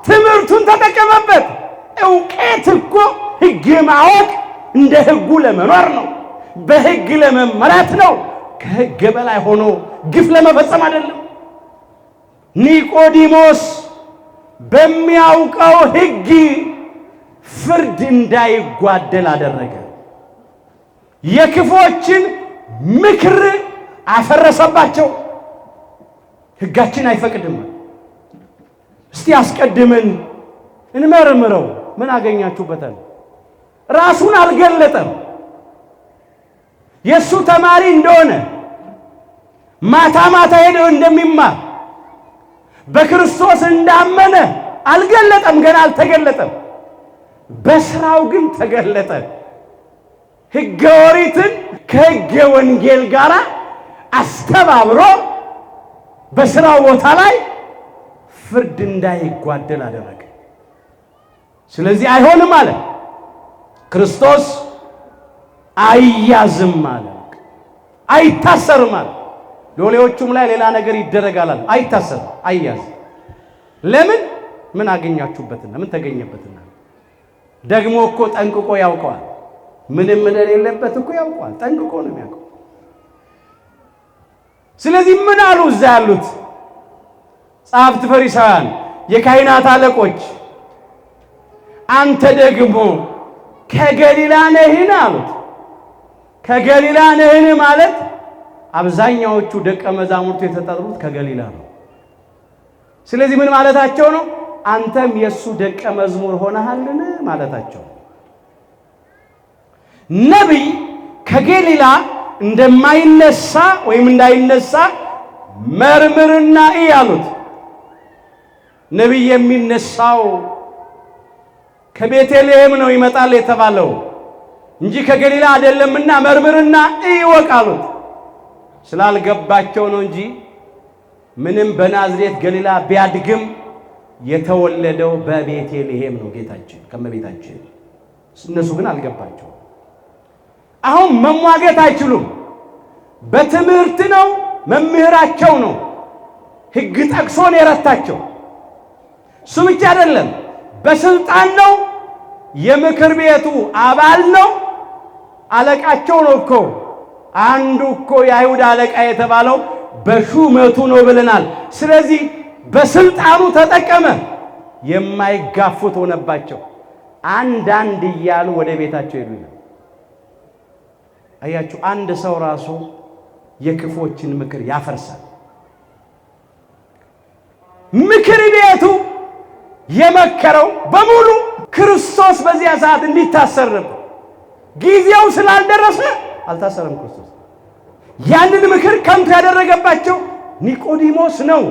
ትምህርቱን ተጠቀመበት። ዕውቀት እኮ ሕግ ማወቅ እንደ ሕጉ ለመኖር ነው፣ በሕግ ለመመራት ነው። ከሕግ በላይ ሆኖ ግፍ ለመፈጸም አይደለም። ኒቆዲሞስ በሚያውቀው ሕግ ፍርድ እንዳይጓደል አደረገ። የክፎችን ምክር አፈረሰባቸው። ሕጋችን አይፈቅድም። እስቲ አስቀድመን እንመርምረው። ምን አገኛችሁበታል? ራሱን አልገለጠም። የሱ ተማሪ እንደሆነ ማታ ማታ ሄዶ እንደሚማር በክርስቶስ እንዳመነ አልገለጠም። ገና አልተገለጠም። በስራው ግን ተገለጠ። ሕገ ኦሪትን ከሕገ ወንጌል ጋር አስተባብሮ በስራው ቦታ ላይ ፍርድ እንዳይጓደል አደረገ። ስለዚህ አይሆንም አለ። ክርስቶስ አይያዝም አለ፣ አይታሰርም አለ። ሎሌዎቹም ላይ ሌላ ነገር ይደረጋል። አይታሰብም፣ አይያዝ። ለምን? ምን አገኛችሁበትና ምን ተገኘበትና? ደግሞ እኮ ጠንቅቆ ያውቀዋል። ምንም እንደሌለበት እኮ ያውቀዋል። ጠንቅቆ ነው የሚያውቀው። ስለዚህ ምን አሉ እዛ ያሉት ጸሐፍት ፈሪሳውያን፣ የካህናት አለቆች? አንተ ደግሞ ከገሊላ ነህን አሉት። ከገሊላ ነህን ማለት አብዛኛዎቹ ደቀ መዛሙርቱ የተጠሩት ከገሊላ ነው። ስለዚህ ምን ማለታቸው ነው? አንተም የሱ ደቀ መዝሙር ሆነሃልን ማለታቸው። ነቢይ ከገሊላ እንደማይነሳ ወይም እንዳይነሳ መርምርና እይ አሉት። ነቢይ የሚነሳው ከቤተልሔም ነው ይመጣል የተባለው እንጂ ከገሊላ አይደለምና መርምርና እይ ወቅ አሉት። ስላልገባቸው ነው እንጂ ምንም በናዝሬት ገሊላ ቢያድግም የተወለደው በቤተልሔም ነው ጌታችን ከመቤታችን። እነሱ ግን አልገባቸው። አሁን መሟገት አይችሉም። በትምህርት ነው፣ መምህራቸው ነው፣ ሕግ ጠቅሶ ነው የረታቸው። እሱ ብቻ አይደለም፣ በስልጣን ነው፣ የምክር ቤቱ አባል ነው፣ አለቃቸው ነው እኮ። አንዱ እኮ የአይሁድ አለቃ የተባለው በሹመቱ ነው ብለናል። ስለዚህ በስልጣኑ ተጠቀመ። የማይጋፉት ሆነባቸው። አንዳንድ እያሉ ወደ ቤታቸው ሄዱ። አያችሁ፣ አንድ ሰው ራሱ የክፎችን ምክር ያፈርሳል። ምክር ቤቱ የመከረው በሙሉ ክርስቶስ በዚያ ሰዓት እንዲታሰር ነበር። ጊዜው ስላልደረሰ አልታሰረም ክርስቶስ። ያንን ምክር ከንቱ ያደረገባቸው ኒቆዲሞስ ነው።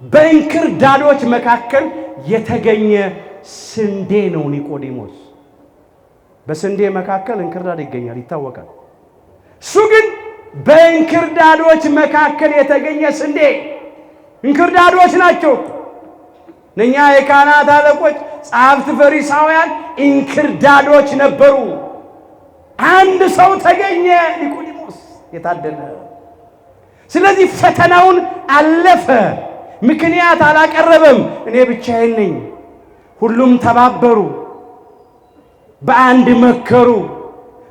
በእንክርዳዶች መካከል የተገኘ ስንዴ ነው ኒቆዲሞስ። በስንዴ መካከል እንክርዳድ ይገኛል፣ ይታወቃል። እሱ ግን በእንክርዳዶች መካከል የተገኘ ስንዴ። እንክርዳዶች ናቸው እነኛ የካህናት አለቆች፣ ጸሐፍት፣ ፈሪሳውያን እንክርዳዶች ነበሩ። አንድ ሰው ተገኘ፣ ኒቆዲሞስ የታደለ። ስለዚህ ፈተናውን አለፈ። ምክንያት አላቀረበም። እኔ ብቻዬን ነኝ። ሁሉም ተባበሩ፣ በአንድ መከሩ።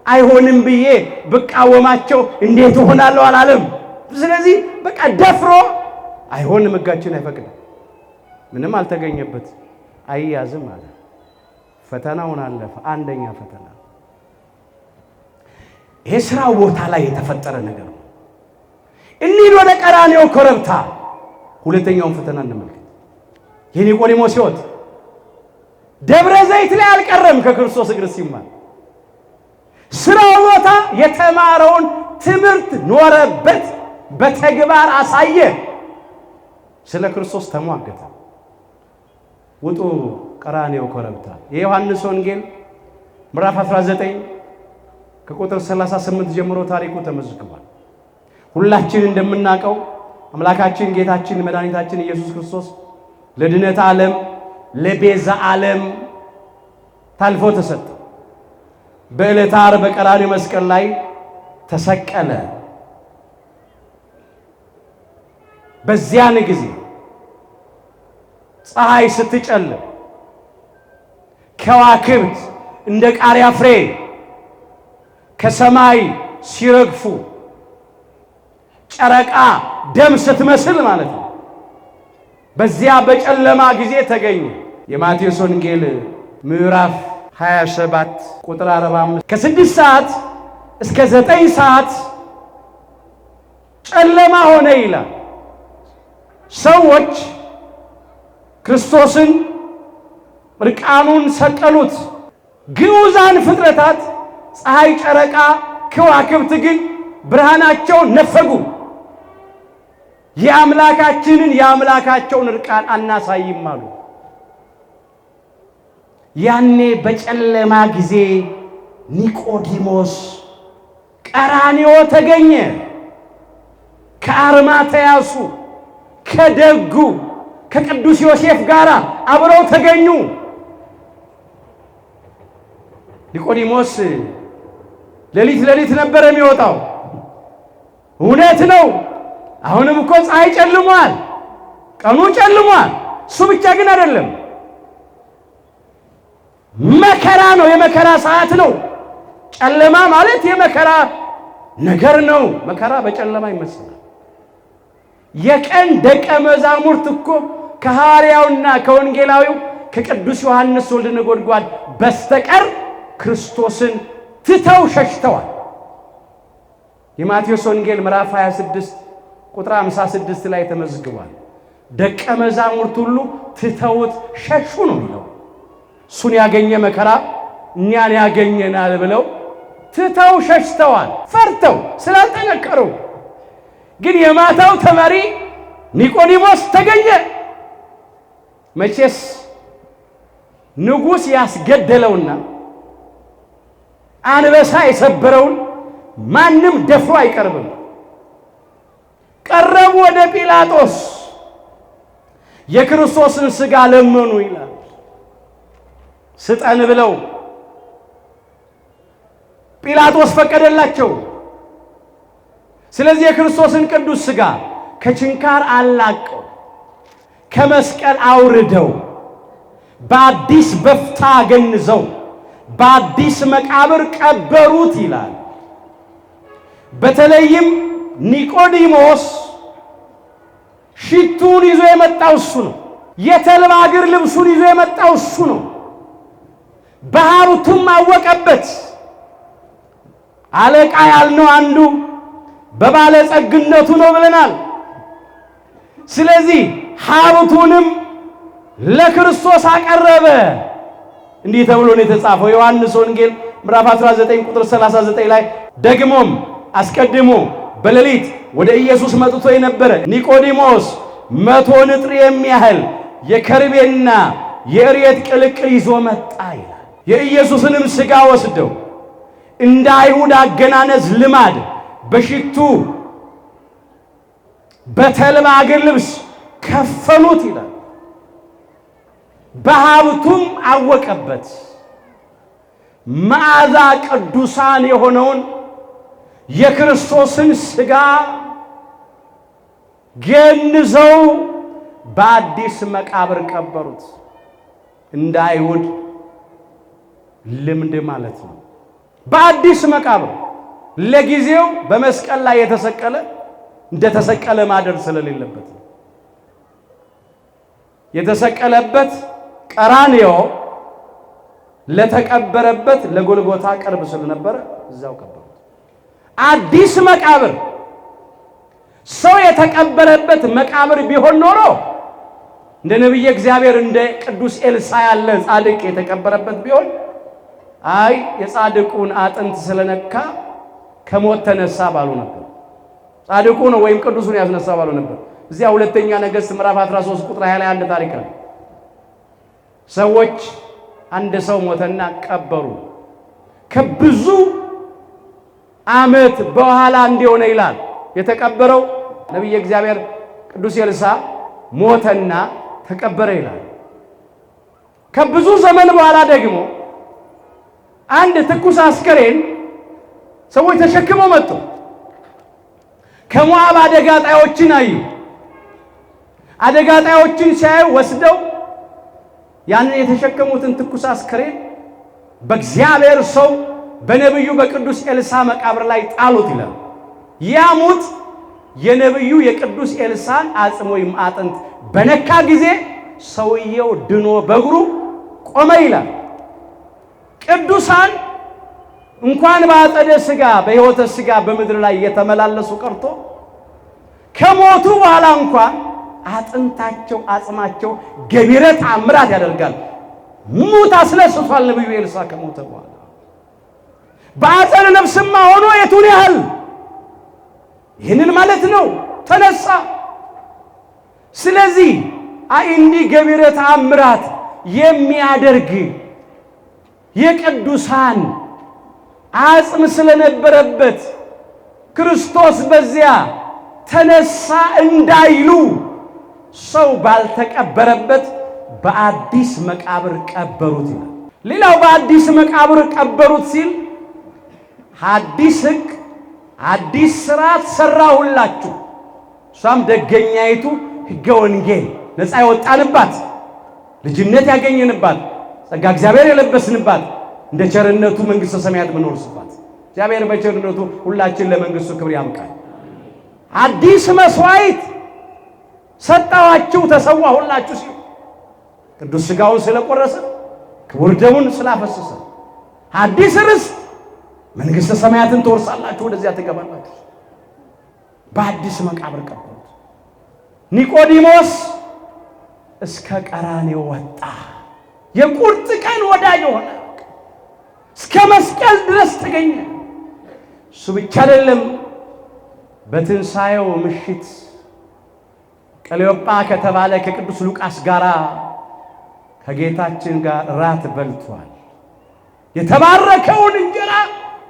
አይሆንም ብዬ ብቃወማቸው እንዴት እሆናለሁ አላለም። ስለዚህ በቃ ደፍሮ አይሆንም፣ ሕጋችን አይፈቅድም፣ ምንም አልተገኘበት፣ አይያዝም አለ። ፈተናውን አለፈ። አንደኛ ፈተና ይሄ ስራው ቦታ ላይ የተፈጠረ ነገር ነው። እንሂድ ወደ ቀራንዮ ኮረብታ። ሁለተኛውን ፈተና እንመልከት። የኒቆዲሞስ ሕይወት ደብረ ዘይት ላይ አልቀረም። ከክርስቶስ እግር ሲማር ስራው ቦታ የተማረውን ትምህርት ኖረበት፣ በተግባር አሳየ። ስለ ክርስቶስ ተሟገተ። ውጡ ቀራንዮ ኮረብታ። የዮሐንስ ወንጌል ምዕራፍ 19 ከቁጥር 38 ጀምሮ ታሪኩ ተመዝግቧል። ሁላችን እንደምናውቀው አምላካችን ጌታችን መድኃኒታችን ኢየሱስ ክርስቶስ ለድነት ዓለም ለቤዛ ዓለም ታልፎ ተሰጠ። በዕለተ ዓርብ በቀራንዮ መስቀል ላይ ተሰቀለ። በዚያን ጊዜ ፀሐይ ስትጨልም፣ ከዋክብት እንደ ቃሪያ ፍሬ ከሰማይ ሲረግፉ፣ ጨረቃ ደም ስትመስል ማለት ነው። በዚያ በጨለማ ጊዜ ተገኘ። የማቴዎስ ወንጌል ምዕራፍ 27 ቁጥር 45 ከ6 ሰዓት እስከ 9 ሰዓት ጨለማ ሆነ ይላል። ሰዎች ክርስቶስን እርቃኑን ሰቀሉት። ግዑዛን ፍጥረታት ፀሐይ፣ ጨረቃ፣ ከዋክብት ግን ብርሃናቸውን ነፈጉ። የአምላካቸውን እርቃን አናሳይም አሉ። ያኔ በጨለማ ጊዜ ኒቆዲሞስ ቀራንዮ ተገኘ። ከአርማትያሱ ከደጉ ከቅዱስ ዮሴፍ ጋር አብረው ተገኙ። ኒቆዲሞስ ሌሊት ነበር የሚወጣው። እውነት ነው። አሁንም እኮ ፀሐይ ጨልሟል፣ ቀኑ ጨልሟል። እሱ ብቻ ግን አይደለም፣ መከራ ነው፣ የመከራ ሰዓት ነው። ጨለማ ማለት የመከራ ነገር ነው። መከራ በጨለማ ይመስላል። የቀን ደቀ መዛሙርት እኮ ከሐዋርያውና ከወንጌላዊው ከቅዱስ ዮሐንስ ወልደ ነጎድጓድ በስተቀር ክርስቶስን ትተው ሸሽተዋል። የማቴዎስ ወንጌል ምዕራፍ 26 ቁጥር 56 ላይ ተመዝግቧል። ደቀ መዛሙርት ሁሉ ትተውት ሸሹ ነው የሚለው። እሱን ያገኘ መከራ እኛን ያገኘናል ብለው ትተው ሸሽተዋል፣ ፈርተው ስላልጠነከሩ። ግን የማታው ተመሪ ኒቆዲሞስ ተገኘ። መቼስ ንጉሥ ያስገደለውና አንበሳ የሰበረውን ማንም ደፍሮ አይቀርብም። ቀረቡ ወደ ጲላጦስ፣ የክርስቶስን ሥጋ ለመኑ ይላል። ስጠን ብለው ጲላጦስ ፈቀደላቸው። ስለዚህ የክርስቶስን ቅዱስ ሥጋ ከችንካር አላቀው ከመስቀል አውርደው በአዲስ በፍታ ገንዘው በአዲስ መቃብር ቀበሩት ይላል። በተለይም ኒቆዲሞስ ሽቱን ይዞ የመጣው እሱ ነው። የተልባ እግር ልብሱን ይዞ የመጣው እሱ ነው። በሀብቱም አወቀበት። አለቃ ያልነው አንዱ በባለጸግነቱ ነው ብለናል። ስለዚህ ሀብቱንም ለክርስቶስ አቀረበ። እንዲህ ተብሎ ነው የተጻፈው ዮሐንስ ወንጌል ምዕራፍ 19 ቁጥር 39 ላይ ደግሞም አስቀድሞ በሌሊት ወደ ኢየሱስ መጥቶ የነበረ ኒቆዲሞስ 100 ንጥር የሚያህል የከርቤና የእሬት ቅልቅል ይዞ መጣ ይላል። የኢየሱስንም ሥጋ ወስደው እንደ አይሁድ አገናነዝ ልማድ በሽቱ በተልባ እግር ልብስ ከፈኑት ይላል። በሀብቱም አወቀበት። መዓዛ ቅዱሳን የሆነውን የክርስቶስን ሥጋ ገንዘው በአዲስ መቃብር ቀበሩት። እንደ አይሁድ ልምድ ማለት ነው። በአዲስ መቃብር ለጊዜው በመስቀል ላይ የተሰቀለ እንደተሰቀለ ማደር ስለሌለበት የተሰቀለበት ቀራንዮ ለተቀበረበት ለጎልጎታ ቅርብ ስለነበረ እዛው ቀበሩት። አዲስ መቃብር ሰው የተቀበረበት መቃብር ቢሆን ኖሮ እንደ ነቢየ እግዚአብሔር እንደ ቅዱስ ኤልሳዕ ያለ ጻድቅ የተቀበረበት ቢሆን አይ የጻድቁን አጥንት ስለነካ ከሞት ተነሳ ባሉ ነበር። ጻድቁ ነው ወይም ቅዱሱን ያስነሳ ባሉ ነበር። እዚያ ሁለተኛ ነገሥት ምዕራፍ 13 ቁጥር 20 ላይ አንድ ታሪክ ነው። ሰዎች አንድ ሰው ሞተና ቀበሩ። ከብዙ ዓመት በኋላ እንዲሆነ ይላል የተቀበረው ነቢየ እግዚአብሔር ቅዱስ ኤልሳዕ ሞተና ተቀበረ ይላል። ከብዙ ዘመን በኋላ ደግሞ አንድ ትኩስ አስከሬን ሰዎች ተሸክመው መጡ። ከሞዓብ አደጋ ጣዮችን አዩ። አደጋ ጣዮችን ሲያዩ ወስደው ያንን የተሸከሙትን ትኩስ አስከሬን በእግዚአብሔር ሰው በነብዩ በቅዱስ ኤልሳዕ መቃብር ላይ ጣሉት ይላል። ያሙት የነብዩ የቅዱስ ኤልሳዕን አጽም ወይም አጥንት በነካ ጊዜ ሰውየው ድኖ በእግሩ ቆመ ይላል። ቅዱሳን እንኳን በአጸደ ሥጋ በሕይወተ ሥጋ በምድር ላይ የተመላለሱ ቀርቶ ከሞቱ በኋላ እንኳን አጥንታቸው አጽማቸው ገቢረ ተአምራት ያደርጋል። ሙት አስነስቷል ነብዩ ኤልሳዕ ከሞተ በኋላ። በአጸደ ነፍስማ ሆኖ የቱን ያህል ይህንን ማለት ነው ተነሳ። ስለዚህ እንዲህ ገቢረ ተአምራት የሚያደርግ የቅዱሳን አጽም ስለነበረበት ክርስቶስ በዚያ ተነሳ እንዳይሉ ሰው ባልተቀበረበት በአዲስ መቃብር ቀበሩት ይላል። ሌላው በአዲስ መቃብር ቀበሩት ሲል አዲስ ሕግ አዲስ ሥርዓት ሠራሁላችሁ። እሷም ደገኛይቱ ሕገ ወንጌል ነፃ የወጣንባት ልጅነት ያገኘንባት ጸጋ እግዚአብሔር የለበስንባት እንደ ቸርነቱ መንግሥተ ሰማያት ምንወርስባት እግዚአብሔር በቸርነቱ ሁላችን ለመንግሥቱ ክብር ያብቃል። አዲስ መሥዋዕት ሰጣኋችሁ ተሰዋሁላችሁ ሲል ቅዱስ ሥጋውን ስለቆረሰ ክቡር ደሙን ስላፈሰሰ አዲስ ርስት መንግሥተ ሰማያትን ትወርሳላችሁ፣ ወደዚያ ትገባላችሁ። በአዲስ መቃብር ቀበሩት። ኒቆዲሞስ እስከ ቀራንዮ ወጣ። የቁርጥ ቀን ወዳጅ ሆነ። እስከ መስቀል ድረስ ተገኘ። እሱ ብቻ አይደለም። በትንሣኤው ምሽት ቀለዮጳ ከተባለ ከቅዱስ ሉቃስ ጋር ከጌታችን ጋር ራት በልቷል። የተባረከውን እንጀራ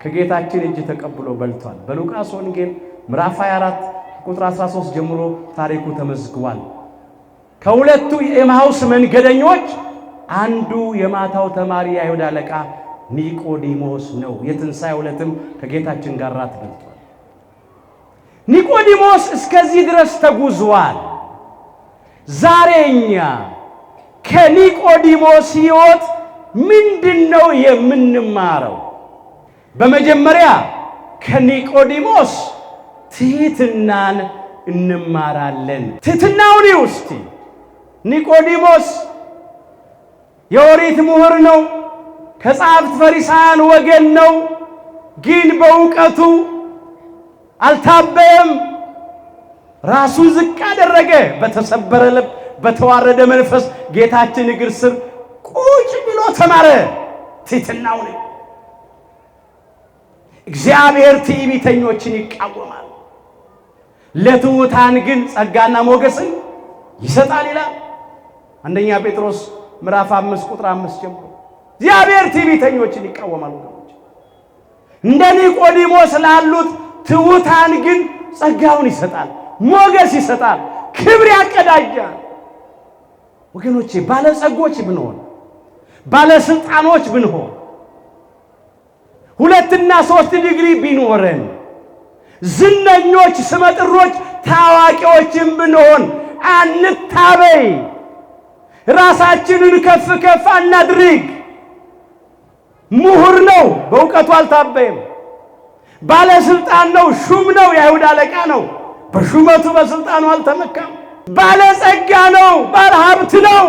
ከጌታችን እጅ ተቀብሎ በልቷል። በሉቃስ ወንጌል ምዕራፍ 24 ቁጥር 13 ጀምሮ ታሪኩ ተመዝግቧል። ከሁለቱ የኤማሁስ መንገደኞች አንዱ የማታው ተማሪ የአይሁድ አለቃ ኒቆዲሞስ ነው። የትንሣኤው ዕለትም ከጌታችን ጋር ራት በልቷል። ኒቆዲሞስ እስከዚህ ድረስ ተጉዟል። ዛሬ እኛ ከኒቆዲሞስ ሕይወት ምንድነው የምንማረው? በመጀመሪያ ከኒቆዲሞስ ትሕትናን እንማራለን። ትሕትናውን ይውስቲ። ኒቆዲሞስ የኦሪት ምሁር ነው። ከጸሐፍት ፈሪሳውያን ወገን ነው። ግን በእውቀቱ አልታበየም። ራሱን ዝቅ አደረገ። በተሰበረ ልብ በተዋረደ መንፈስ ጌታችን እግር ስር ቁጭ ብሎ ተማረ። ትሕትናውን እግዚአብሔር ትዕቢተኞችን ይቃወማል፣ ለትሑታን ግን ጸጋና ሞገስን ይሰጣል ይላል አንደኛ ጴጥሮስ ምዕራፍ 5 ቁጥር 5 ጀምሮ። እግዚአብሔር ትዕቢተኞችን ይቃወማል ወገኖች። እንደ ኒቆዲሞስ ላሉት ትሑታን ግን ጸጋውን ይሰጣል፣ ሞገስ ይሰጣል፣ ክብር ያቀዳጃል። ወገኖቼ ባለጸጎች ብንሆን ባለስልጣኖች ብንሆን 2 እና 3 ዲግሪ ቢኖረን ዝነኞች ስመጥሮች ታዋቂዎችን ብንሆን አንታበይ። ራሳችንን ከፍ ከፍ አናድርግ። ምሁር ነው፣ በእውቀቱ አልታበየም። ባለስልጣን ነው፣ ሹም ነው፣ የአይሁድ አለቃ ነው፣ በሹመቱ በስልጣኑ አልተመካም። ባለጸጋ ነው፣ ባለሀብት ነው፣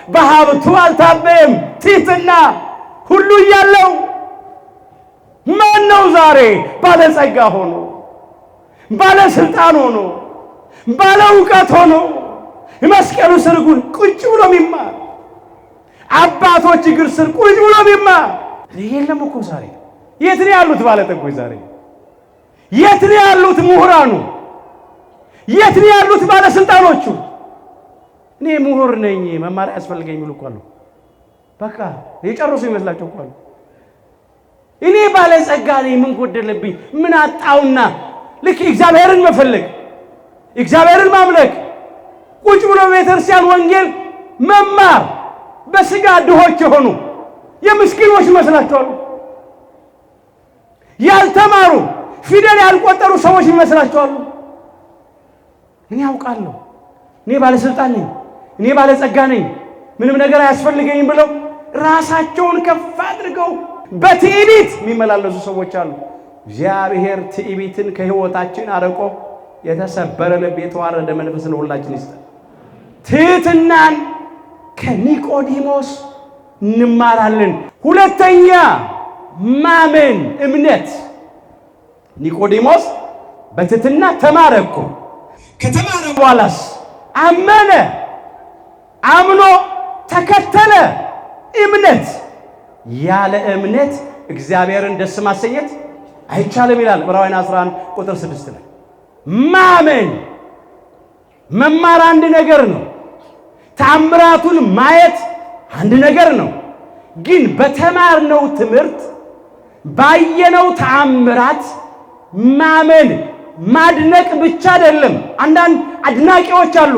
በሀብቱ አልታበየም። ትሕትና ሁሉ እያለው ማን ነው ዛሬ ባለጸጋ ሆኖ ባለስልጣን ሆኖ ባለ እውቀት ሆኖ መስቀሉ ስር ቁጭ ብሎ የሚማር አባቶች እግር ስር ቁጭ ብሎ የሚማር የለም እኮ ዛሬ። የት ነው ያሉት ባለጠጎች? ዛሬ የት ነው ያሉት ምሁራኑ? የት ነው ያሉት ባለስልጣኖቹ? እኔ ምሁር ነኝ መማር ያስፈልገኝ ብሎ እኮ አሉ። በቃ የጨረሱ ይመስላቸው እኮ አሉ። እኔ ባለጸጋ ነኝ፣ ምን ጎደለብኝ? ምን አጣውና? ልክ እግዚአብሔርን መፈለግ እግዚአብሔርን ማምለክ ቁጭ ብሎ ቤተክርስቲያን ወንጌል መማር በስጋ ድሆች የሆኑ የምስኪኖች ይመስላቸዋል። ያልተማሩ ፊደል ያልቆጠሩ ሰዎች ይመስላቸዋል። እኔ ያውቃለሁ፣ እኔ ባለስልጣን ነኝ፣ እኔ ባለጸጋ ነኝ፣ ምንም ነገር አያስፈልገኝም ብለው ራሳቸውን ከፍ አድርገው በትዕቢት የሚመላለሱ ሰዎች አሉ። እግዚአብሔር ትዕቢትን ከሕይወታችን አርቆ የተሰበረ ልብ የተዋረደ መንፈስን ሁላችን ይስጠን። ትሕትናን ከኒቆዲሞስ እንማራለን። ሁለተኛ ማመን፣ እምነት። ኒቆዲሞስ በትሕትና ተማረ እኮ። ከተማረ በኋላስ አመነ፣ አምኖ ተከተለ። እምነት ያለ እምነት እግዚአብሔርን ደስ ማሰኘት አይቻልም ይላል ዕብራውያን 11 ቁጥር 6 ላይ። ማመን መማር አንድ ነገር ነው። ተአምራቱን ማየት አንድ ነገር ነው። ግን በተማርነው ትምህርት ባየነው ተአምራት ማመን ማድነቅ ብቻ አይደለም። አንዳንድ አድናቂዎች አሉ፣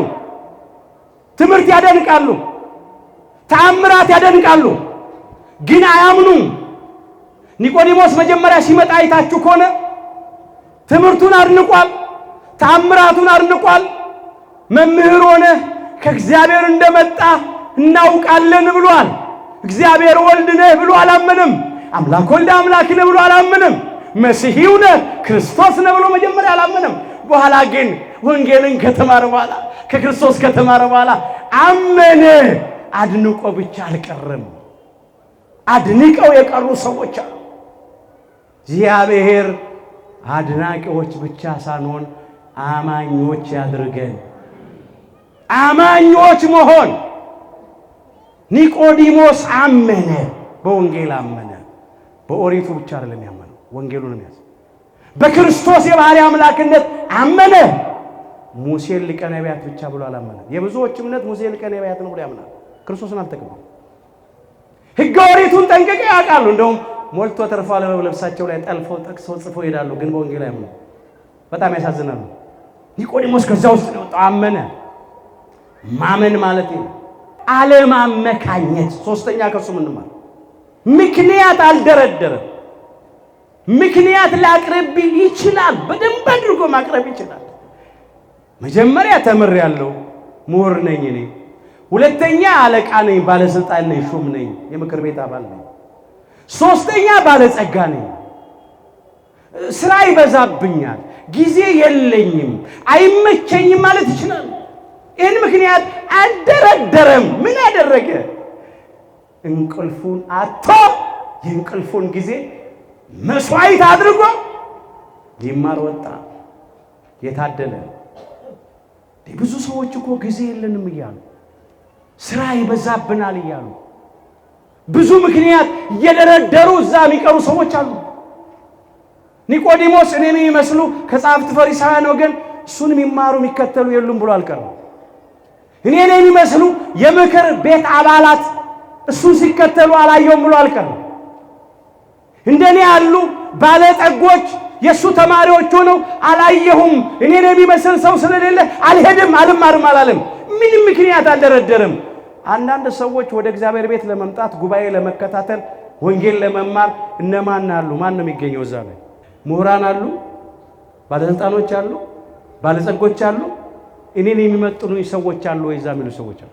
ትምህርት ያደንቃሉ፣ ተአምራት ያደንቃሉ፣ ግን አያምኑም። ኒቆዲሞስ መጀመሪያ ሲመጣ አይታችሁ ከሆነ ትምህርቱን አድንቋል። ተአምራቱን አድንቋል። መምህር ሆነ ከእግዚአብሔር እንደመጣ እናውቃለን ብሏል። እግዚአብሔር ወልድ ነህ ብሎ አላመነም። አምላክ ወልድ አምላክ ነህ ብሎ አላመነም። መሲሒው ነህ ክርስቶስ ነህ ብሎ መጀመሪያ አላመነም። በኋላ ግን ወንጌልን ከተማረ በኋላ ከክርስቶስ ከተማረ በኋላ አመነ። አድንቆ ብቻ አልቀረም። አድንቀው የቀሩ ሰዎች አሉ። እግዚአብሔር አድናቂዎች ብቻ ሳንሆን አማኞች ያድርገን። አማኞች መሆን ኒቆዲሞስ አመነ። በወንጌል አመነ። በኦሪቱ ብቻ አይደለም ያመነው፣ ወንጌሉንም ያዘ። በክርስቶስ የባህሪ አምላክነት አመነ። ሙሴን ሊቀ ነቢያት ብቻ ብሎ አላመነ። የብዙዎች እምነት ሙሴ ሊቀ ነቢያት ነው ብሎ ያምናል። ክርስቶስን አልተቀበሉም። ሕገ ኦሪቱን ጠንቅቀው ያውቃሉ። እንደውም ሞልቶ ተርፏል ልብሳቸው ላይ ጠልፈው ጠቅሰው ጽፈው ይሄዳሉ። ግን በወንጌል አያምኑ። በጣም ያሳዝናሉ። ኒቆዲሞስ ከዛ ውስጥ ነው የወጣው። አመነ። ማመን ማለት ነው አለማመካኘት። ሶስተኛ ከሱ ምን ማለት ምክንያት አልደረደረም። ምክንያት ላቅርብ ይችላል። በደንብ አድርጎ ማቅረብ ይችላል። መጀመሪያ ተምሬያለሁ፣ ምሁር ነኝ እኔ። ሁለተኛ አለቃ ነኝ፣ ባለስልጣን ነኝ፣ ሹም ነኝ፣ የምክር ቤት አባል ነኝ። ሶስተኛ ባለጸጋ ነኝ፣ ስራ ይበዛብኛል፣ ጊዜ የለኝም፣ አይመቸኝም ማለት ይችላል። ይህን ምክንያት አልደረደረም። ምን አደረገ? እንቅልፉን አጥቶ የእንቅልፉን ጊዜ መስዋዕት አድርጎ ሊማር ወጣ። የታደለ ብዙ ሰዎች እኮ ጊዜ የለንም እያሉ ስራ ይበዛብናል እያሉ ብዙ ምክንያት እየደረደሩ እዛ የሚቀሩ ሰዎች አሉ። ኒቆዲሞስ እኔን የሚመስሉ ከጻፍት ፈሪሳውያን ወገን እሱን የሚማሩ የሚከተሉ የሉም ብሎ አልቀረም። እኔን የሚመስሉ የምክር ቤት አባላት እሱን ሲከተሉ አላየውም ብሎ አልቀረም። እንደኔ ያሉ ባለጠጎች የሱ ተማሪዎች ሆነው አላየሁም፣ እኔን የሚመስል ሰው ስለሌለ አልሄድም አልማርም አላለም። ምንም ምክንያት አልደረደረም። አንዳንድ ሰዎች ወደ እግዚአብሔር ቤት ለመምጣት ጉባኤ ለመከታተል ወንጌል ለመማር እነማን አሉ? ማን ነው የሚገኘው እዛ ላይ? ምሁራን አሉ፣ ባለስልጣኖች አሉ፣ ባለጸጎች አሉ፣ እኔን የሚመጥኑ ሰዎች አሉ ወይ? እዛ የሚሉ ሰዎች አሉ።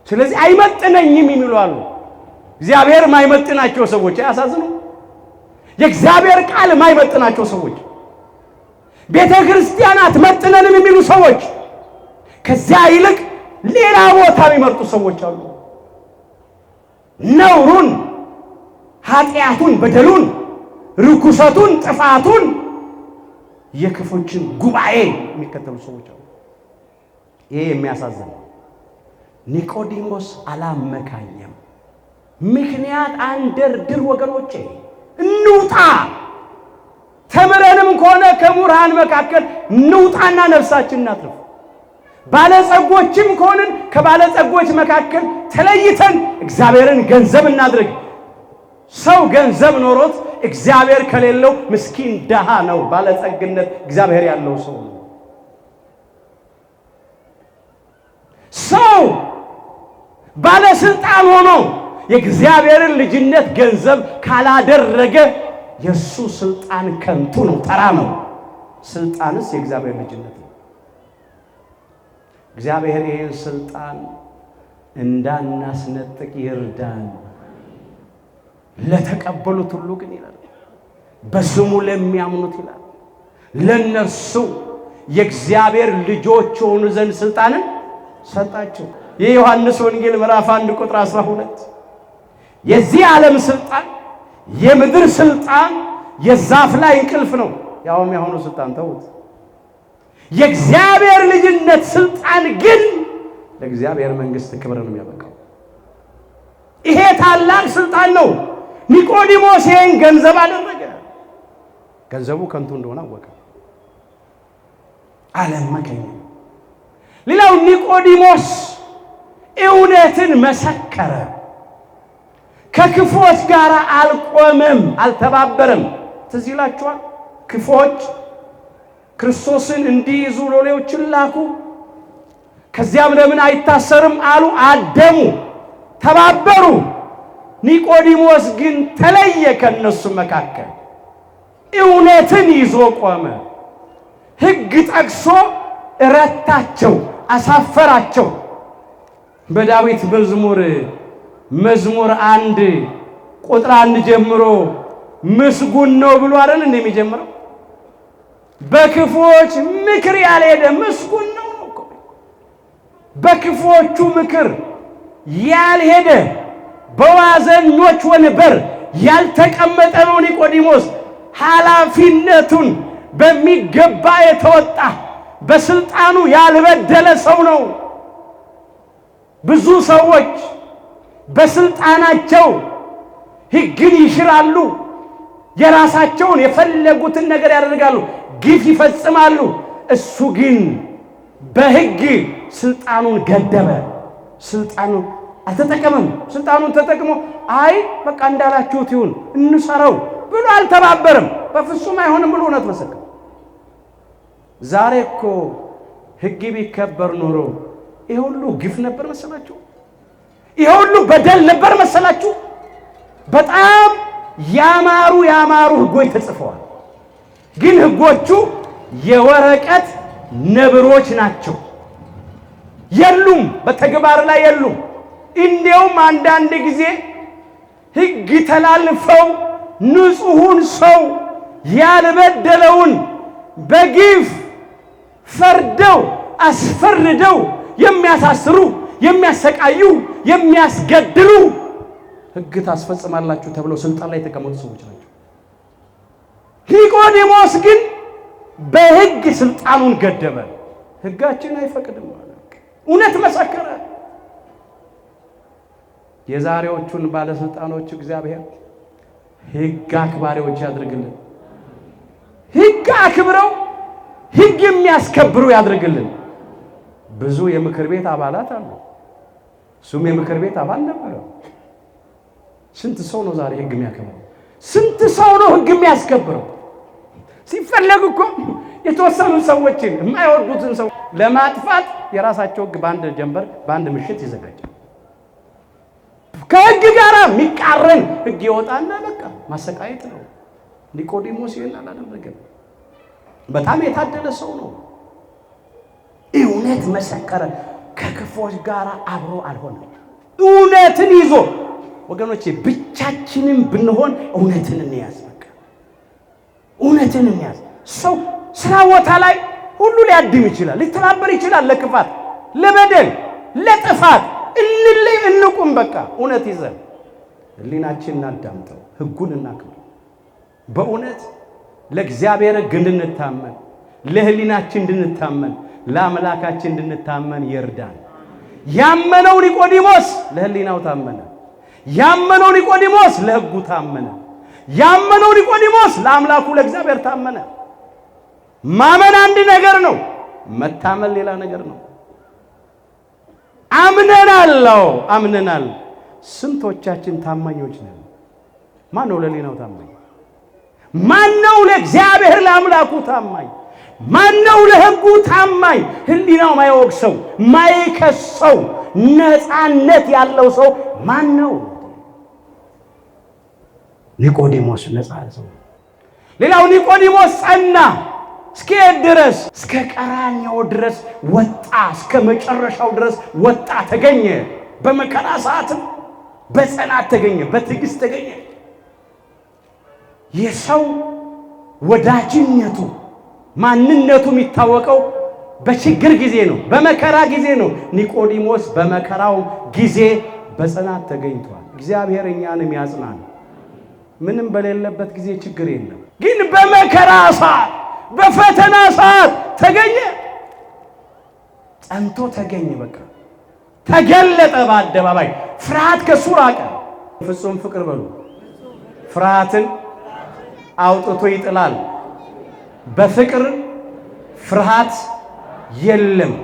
ስለዚህ አይመጥነኝም የሚሉ አሉ። እግዚአብሔር ማይመጥናቸው ሰዎች አያሳዝኑ? የእግዚአብሔር ቃል ማይመጥናቸው ሰዎች፣ ቤተ ክርስቲያን አትመጥነንም የሚሉ ሰዎች፣ ከዚያ ይልቅ ሌላ ቦታ የሚመርጡ ሰዎች አሉ። ነውሩን፣ ኃጢአቱን፣ በደሉን፣ ርኩሰቱን፣ ጥፋቱን፣ የክፎችን ጉባኤ የሚከተሉ ሰዎች አሉ። ይሄ የሚያሳዝን ነው። ኒቆዲሞስ አላመካኘም። ምክንያት አንደርድር ወገኖቼ፣ እንውጣ። ተምረንም ከሆነ ከምሁራን መካከል እንውጣና ነፍሳችን እናትርፍ። ባለጸጎችም ከሆንን ከባለጸጎች መካከል ተለይተን እግዚአብሔርን ገንዘብ እናድርግ። ሰው ገንዘብ ኖሮት እግዚአብሔር ከሌለው ምስኪን ደሃ ነው። ባለጸግነት እግዚአብሔር ያለው ሰው ነው። ሰው ባለስልጣን ሆኖ የእግዚአብሔርን ልጅነት ገንዘብ ካላደረገ የሱ ስልጣን ከንቱ ነው፣ ተራ ነው። ስልጣንስ የእግዚአብሔር ልጅነት ነው። እግዚአብሔር ይህን ስልጣን እንዳናስነጥቅ ይርዳን። ለተቀበሉት ሁሉ ግን ይላል፣ በስሙ ለሚያምኑት ይላል፣ ለነርሱ የእግዚአብሔር ልጆች የሆኑ ዘንድ ስልጣንን ሰጣቸው። የዮሐንስ ወንጌል ምዕራፍ 1 ቁጥር 12 የዚህ ዓለም ስልጣን፣ የምድር ስልጣን የዛፍ ላይ እንቅልፍ ነው። ያውም የሆኑ ስልጣን ተውት። የእግዚአብሔር ልጅነት ስልጣን ግን ለእግዚአብሔር መንግስት ክብር ነው የሚያበቃው። ይሄ ታላቅ ስልጣን ነው። ኒቆዲሞስ ይሄን ገንዘብ አደረገ። ገንዘቡ ከንቱ እንደሆነ አወቀ። አለመከኝ። ሌላው ኒቆዲሞስ እውነትን መሰከረ። ከክፎች ጋር አልቆመም፣ አልተባበረም። ትዝ ይላችኋል። ክፎች ክርስቶስን እንዲይዙ ሎሌዎችን ላኩ። ከዚያም ለምን አይታሰርም አሉ፣ አደሙ፣ ተባበሩ። ኒቆዲሞስ ግን ተለየ ከነሱ መካከል። እውነትን ይዞ ቆመ። ሕግ ጠቅሶ ረታቸው፣ አሳፈራቸው። በዳዊት መዝሙር 1 ቁጥር 1 ጀምሮ ምስጉን ነው ብሎ አይደል እንደሚጀምረው? በክፉዎች ምክር ያልሄደ ምስጉን ነው እኮ። በክፉዎቹ ምክር ያልሄደ በዋዘኞች ወንበር ያልተቀመጠ ነው ኒቆዲሞስ። ኃላፊነቱን በሚገባ የተወጣ በስልጣኑ ያልበደለ ሰው ነው። ብዙ ሰዎች በስልጣናቸው ሕግን ይሽራሉ፣ የራሳቸውን የፈለጉትን ነገር ያደርጋሉ፣ ግፍ ይፈጽማሉ። እሱ ግን በሕግ ስልጣኑን ገደበ። ስልጣኑን አልተጠቀመም። ስልጣኑን ተጠቅሞ አይ በቃ እንዳላችሁት ይሁን እንሰራው ብሎ አልተባበረም። በፍጹም አይሆንም ብሎ እውነት መሰከረ። ዛሬ እኮ ሕግ ቢከበር ኖሮ ይሄ ሁሉ ግፍ ነበር መሰላችሁ? ይሄ ሁሉ በደል ነበር መሰላችሁ? በጣም ያማሩ ሕጎች ተጽፈዋል። ግን ሕጎቹ የወረቀት ነብሮች ናቸው። የሉም፣ በተግባር ላይ የሉም። እንዲያውም አንዳንድ ጊዜ ሕግ ተላልፈው ንጹሑን ሰው ያልበደለውን በግፍ ፈርደው አስፈርደው የሚያሳስሩ፣ የሚያሰቃዩ፣ የሚያስገድሉ ሕግ ታስፈጽማላችሁ ተብለው ስልጣን ላይ የተቀመጡ ሰዎች ናቸው። ኒቆዲሞስ ግን በሕግ ስልጣኑን ገደበ። ሕጋችን አይፈቅድም ማለት እውነት መሰከረ። የዛሬዎቹን ባለስልጣኖች እግዚአብሔር ሕግ አክባሪዎች ያድርግልን። ሕግ አክብረው ሕግ የሚያስከብሩ ያድርግልን። ብዙ የምክር ቤት አባላት አሉ። እሱም የምክር ቤት አባል ነበረ። ስንት ሰው ነው ዛሬ ሕግ የሚያከብረው? ስንት ሰው ነው ሕግ የሚያስከብረው? ሲፈለግ እኮ የተወሰኑ ሰዎችን የማይወዱትን ሰው ለማጥፋት የራሳቸው ሕግ በአንድ ጀንበር በአንድ ምሽት ይዘጋጃል። ከሕግ ጋር የሚቃረን ሕግ ይወጣና በቃ ማሰቃየት ነው። ኒቆዲሞስ ይሄን አላደረገም። በጣም የታደለ ሰው ነው። እውነት መሰከረ። ከክፎች ጋር አብሮ አልሆነም። እውነትን ይዞ ወገኖቼ፣ ብቻችንም ብንሆን እውነትን እንያዝ። በቃ እውነትን እንያዝ። ሰው ስራ ቦታ ላይ ሁሉ ሊያድም ይችላል፣ ሊተባበር ይችላል። ለክፋት፣ ለበደል፣ ለጥፋት እንቁም። በቃ እውነት ይዘን ሕሊናችን እናዳምጠው፣ ሕጉን እናክብር። በእውነት ለእግዚአብሔር ሕግ እንድንታመን፣ ለሕሊናችን እንድንታመን፣ ለአምላካችን እንድንታመን ይርዳን። ያመነው ኒቆዲሞስ ለሕሊናው ታመነ። ያመነው ኒቆዲሞስ ለሕጉ ታመነ። ያመነው ኒቆዲሞስ ለአምላኩ ለእግዚአብሔር ታመነ። ማመን አንድ ነገር ነው፣ መታመን ሌላ ነገር ነው። አምነናል። ስንቶቻችን ታማኞች ነን? ማን ነው ለሕሊናው ታማኝ? ማን ነው ለእግዚአብሔር ለአምላኩ ታማኝ? ማን ነው ለሕጉ ታማኝ? ሕሊናው ማይወቅሰው ማይከሰው ነፃነት ያለው ሰው ማን ነው? ኒቆዲሞስ ነፃ ሰው። ሌላው ኒቆዲሞስ ጸና። እስከ ድረስ እስከ ቀራንዮ ድረስ ወጣ። እስከ መጨረሻው ድረስ ወጣ፣ ተገኘ። በመከራ ሰዓትም በጽናት ተገኘ፣ በትዕግስት ተገኘ። የሰው ወዳጅነቱ ማንነቱ የሚታወቀው በችግር ጊዜ ነው፣ በመከራ ጊዜ ነው። ኒቆዲሞስ በመከራው ጊዜ በጽናት ተገኝቷል። እግዚአብሔር እኛንም ያጽናን። ምንም በሌለበት ጊዜ ችግር የለም፣ ግን በመከራ ሰዓት በፈተና ሰዓት ተገኘ፣ ጸንቶ ተገኘ። በቃ ተገለጠ በአደባባይ። ፍርሃት ከሱ ራቀ። ፍጹም ፍቅር በሉ። ፍርሃትን አውጥቶ ይጥላል። በፍቅር ፍርሃት የለም።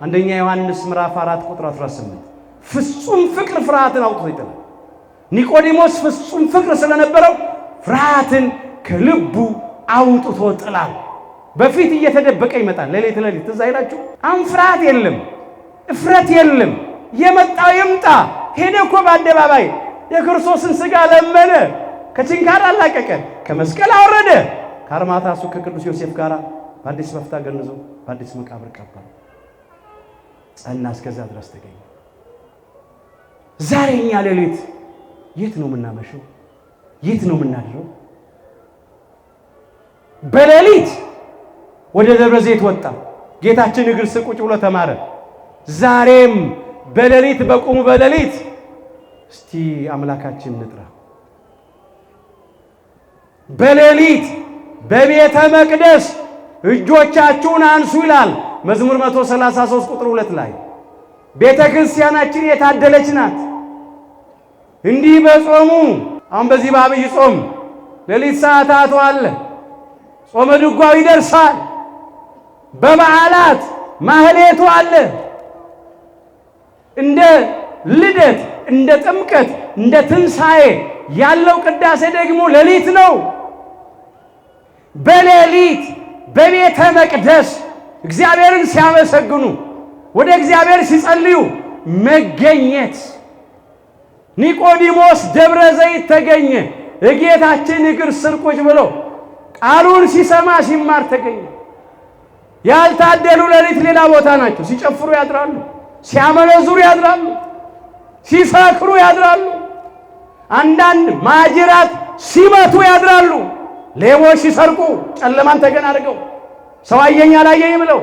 አንደኛ ዮሐንስ ምዕራፍ 4 ቁጥር 18። ፍጹም ፍቅር ፍርሃትን አውጥቶ ይጥላል። ኒቆዲሞስ ፍጹም ፍቅር ስለነበረው ፍርሃትን ከልቡ አውጥቶ ጥላል። በፊት እየተደበቀ ይመጣል። ሌሊት ትዝ አይላችሁ? አሁን ፍርሃት የለም፣ እፍረት የለም። የመጣው ይምጣ። ሄደ እኮ በአደባባይ የክርስቶስን ሥጋ ለመነ። ከችንካር አላቀቀ፣ ከመስቀል አወረደ። ከአርማታሱ ከቅዱስ ዮሴፍ ጋር በአዲስ በፍታ ገንዞ በአዲስ መቃብር ቀበረ። ጸና፣ እስከዛ ድረስ ተገኘ። ዛሬ እኛ ሌሊት የት ነው የምናመሸው? የት ነው የምናድረው? በሌሊት ወደ ደብረ ዘይት ወጣ። ጌታችን እግር ስር ቁጭ ብሎ ተማረ። ዛሬም በሌሊት በቁሙ በሌሊት እስቲ አምላካችን እንጥራ። በሌሊት በቤተ መቅደስ እጆቻችሁን አንሱ ይላል መዝሙር 133 ቁጥር 2 ላይ። ቤተ ክርስቲያናችን የታደለች ናት። እንዲህ በጾሙ አሁን በዚህ በአብይ ጾም ሌሊት ሰዓታቱ አለ። ጾመ ድጓው ይደርሳል። በበዓላት ማህሌቱ አለ። እንደ ልደት፣ እንደ ጥምቀት፣ እንደ ትንሣኤ ያለው ቅዳሴ ደግሞ ሌሊት ነው። በሌሊት በቤተ መቅደስ እግዚአብሔርን ሲያመሰግኑ ወደ እግዚአብሔር ሲጸልዩ መገኘት። ኒቆዲሞስ ደብረ ዘይት ተገኘ። የጌታችን እግር ስር ቁጭ ብሎ ቃሉን ሲሰማ ሲማር ተገኘ። ያልታደሉ ሌሊት ሌላ ቦታ ናቸው። ሲጨፍሩ ያድራሉ፣ ሲያመነዝሩ ያድራሉ፣ ሲሰክሩ ያድራሉ። አንዳንድ ማጅራት ሲመቱ ያድራሉ። ሌቦች ሲሰርቁ ጨለማን ተገን አድርገው ሰው አየኝ አላየኝ ብለው።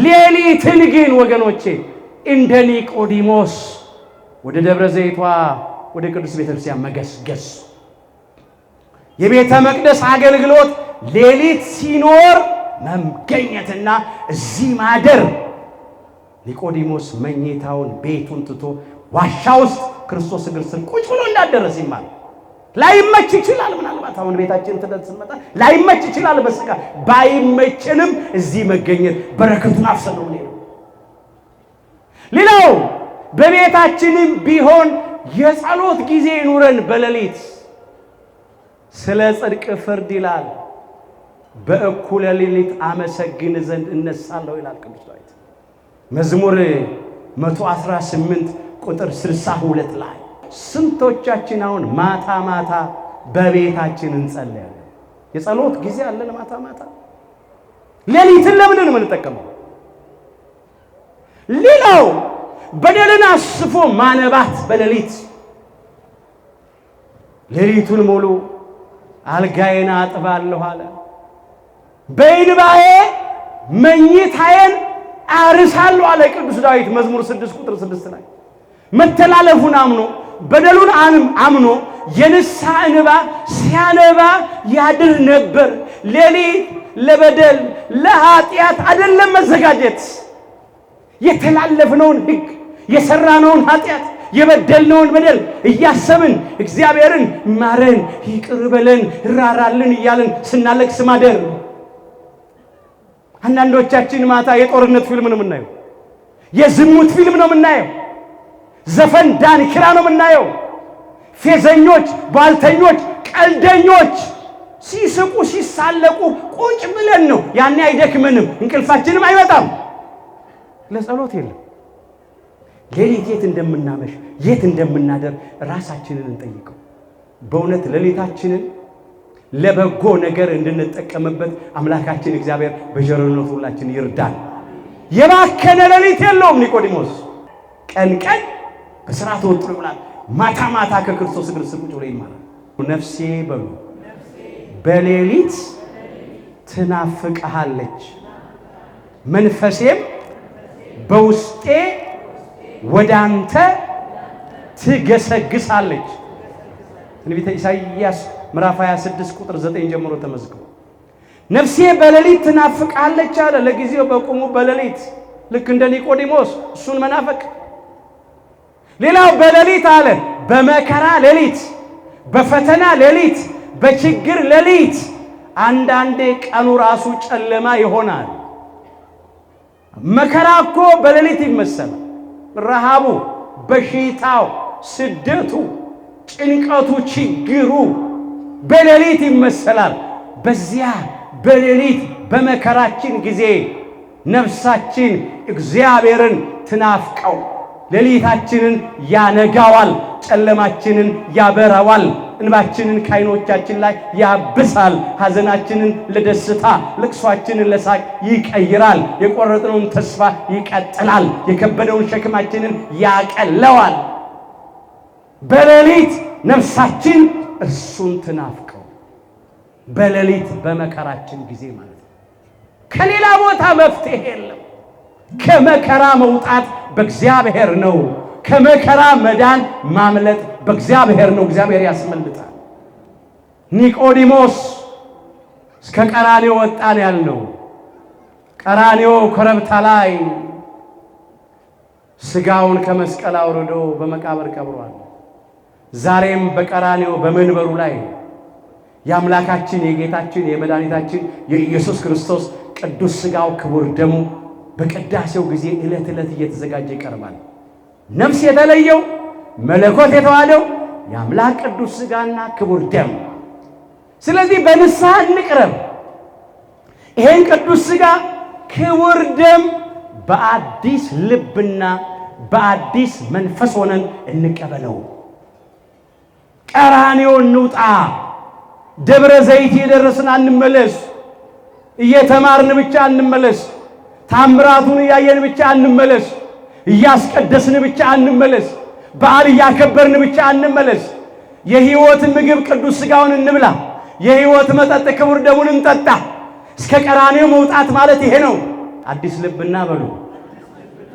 ሌሊትን ግን ወገኖቼ እንደ ኒቆዲሞስ ወደ ደብረ ዘይቷ ወደ ቅዱስ ቤተክርስቲያን መገስገስ። የቤተ መቅደስ አገልግሎት ሌሊት ሲኖር መገኘትና እዚህ ማደር። ኒቆዲሞስ መኝታውን ቤቱን ትቶ ዋሻ ውስጥ ክርስቶስ እግር ስር ቁጭ ብሎ እንዳደረስ ይማል። ላይመች ይችላል። ምናልባት አሁን ቤታችን ተደስመጣ ላይመች ይችላል። በስጋ ባይመችንም እዚህ መገኘት በረከቱን አፍሰን ነው። ሌላው በቤታችንም ቢሆን የጸሎት ጊዜ ኑረን በሌሊት ስለ ጽድቅ ፍርድ ይላል በእኩለ ሌሊት አመሰግን ዘንድ እነሳለሁ ይላል ቅዱስ ዳዊት መዝሙር 118 ቁጥር 62 ላይ። ስንቶቻችን አሁን ማታ ማታ በቤታችን እንጸልያለን? የጸሎት ጊዜ አለን ማታ ማታ። ሌሊትን ለምንድን ነው የምንጠቀመው? ሌላው በደልን አስፎ ማነባት በሌሊት ሌሊቱን ሙሉ አልጋዬን አጥባለሁ አለ። በእንባዬ መኝታዬን አርሳለሁ አለ ቅዱስ ዳዊት መዝሙር 6 ቁጥር 6 ላይ። መተላለፉን አምኖ በደሉን አምኖ የንስሐ እንባ ሲያነባ ያድር ነበር። ሌሊት ለበደል ለኃጢአት አይደለም መዘጋጀት። የተላለፍነውን ሕግ የሰራነውን ኃጢአት የበደልነውን በደል እያሰብን እግዚአብሔርን ማረን፣ ይቅር በለን፣ ራራልን እያልን ስናለቅስ ማደር። አንዳንዶቻችን ማታ የጦርነት ፊልም ነው የምናየው፣ የዝሙት ፊልም ነው የምናየው፣ ዘፈን ዳንኪራ ነው የምናየው። ፌዘኞች፣ ቧልተኞች፣ ቀልደኞች ሲስቁ ሲሳለቁ ቁጭ ብለን ነው። ያኔ አይደክመንም፣ እንቅልፋችንም አይመጣም። ለጸሎት የለም። ሌሊት የት እንደምናመሽ የት እንደምናደር ራሳችንን እንጠይቀው። በእውነት ሌሊታችንን ለበጎ ነገር እንድንጠቀምበት አምላካችን እግዚአብሔር በቸርነቱ ሁላችን ይርዳል። የባከነ ሌሊት የለውም ኒቆዲሞስ። ቀን ቀን በሥራ ተወጥሮ ይውላል፣ ማታ ማታ ከክርስቶስ እግር ስር ቁጭ ብሎ ይማራል። ነፍሴ በሉ በሌሊት ትናፍቅሃለች፣ መንፈሴም በውስጤ ወደ አንተ ትገሰግሳለች። ትንቢተ ኢሳይያስ ምዕራፍ 26 ቁጥር 9 ጀምሮ ተመዝግቦ ነፍሴ በሌሊት ትናፍቃለች አለ። ለጊዜው በቁሙ በሌሊት ልክ እንደ ኒቆዲሞስ እሱን መናፈቅ። ሌላው በሌሊት አለ በመከራ ሌሊት፣ በፈተና ሌሊት፣ በችግር ሌሊት። አንዳንዴ ቀኑ ራሱ ጨለማ ይሆናል። መከራ እኮ በሌሊት ይመሰላል። ረሃቡ፣ በሽታው፣ ስደቱ፣ ጭንቀቱ፣ ችግሩ በሌሊት ይመሰላል። በዚያ በሌሊት በመከራችን ጊዜ ነፍሳችን እግዚአብሔርን ትናፍቀው ሌሊታችንን ያነጋዋል፣ ጨለማችንን ያበራዋል። እንባችንን ከዓይኖቻችን ላይ ያብሳል። ሐዘናችንን ለደስታ፣ ልቅሷችንን ለሳቅ ይቀይራል። የቆረጥነውን ተስፋ ይቀጥላል። የከበደውን ሸክማችንን ያቀለዋል። በሌሊት ነፍሳችን እርሱን ትናፍቀው። በሌሊት በመከራችን ጊዜ ማለት ነው። ከሌላ ቦታ መፍትሄ የለም። ከመከራ መውጣት በእግዚአብሔር ነው። ከመከራ መዳን ማምለጥ በእግዚአብሔር ነው። እግዚአብሔር ያስመልጣል። ኒቆዲሞስ እስከ ቀራንዮ ወጣን ያልነው ቀራንዮ ኮረብታ ላይ ሥጋውን ከመስቀል አውርዶ በመቃብር ቀብሯል። ዛሬም በቀራንዮ በመንበሩ ላይ የአምላካችን የጌታችን የመድኃኒታችን የኢየሱስ ክርስቶስ ቅዱስ ሥጋው ክቡር ደሙ በቅዳሴው ጊዜ ዕለት ዕለት እየተዘጋጀ ይቀርባል። ነፍስ የተለየው መለኮት የተዋሃደው የአምላክ ቅዱስ ሥጋና ክቡር ደም። ስለዚህ በንስሐ እንቅረብ። ይሄን ቅዱስ ሥጋ ክቡር ደም በአዲስ ልብና በአዲስ መንፈስ ሆነን እንቀበለው። ቀራንዮ እንውጣ። ደብረ ዘይት የደረስን አንመለስ። እየተማርን ብቻ አንመለስ። ታምራቱን እያየን ብቻ አንመለስ። እያስቀደስን ብቻ አንመለስ። በዓል እያከበርን ብቻ አንመለስ። የሕይወት ምግብ ቅዱስ ሥጋውን እንብላ። የሕይወት መጠጥ ክቡር ደሙን እንጠጣ። እስከ ቀራንዮ መውጣት ማለት ይሄ ነው። አዲስ ልብና በሉ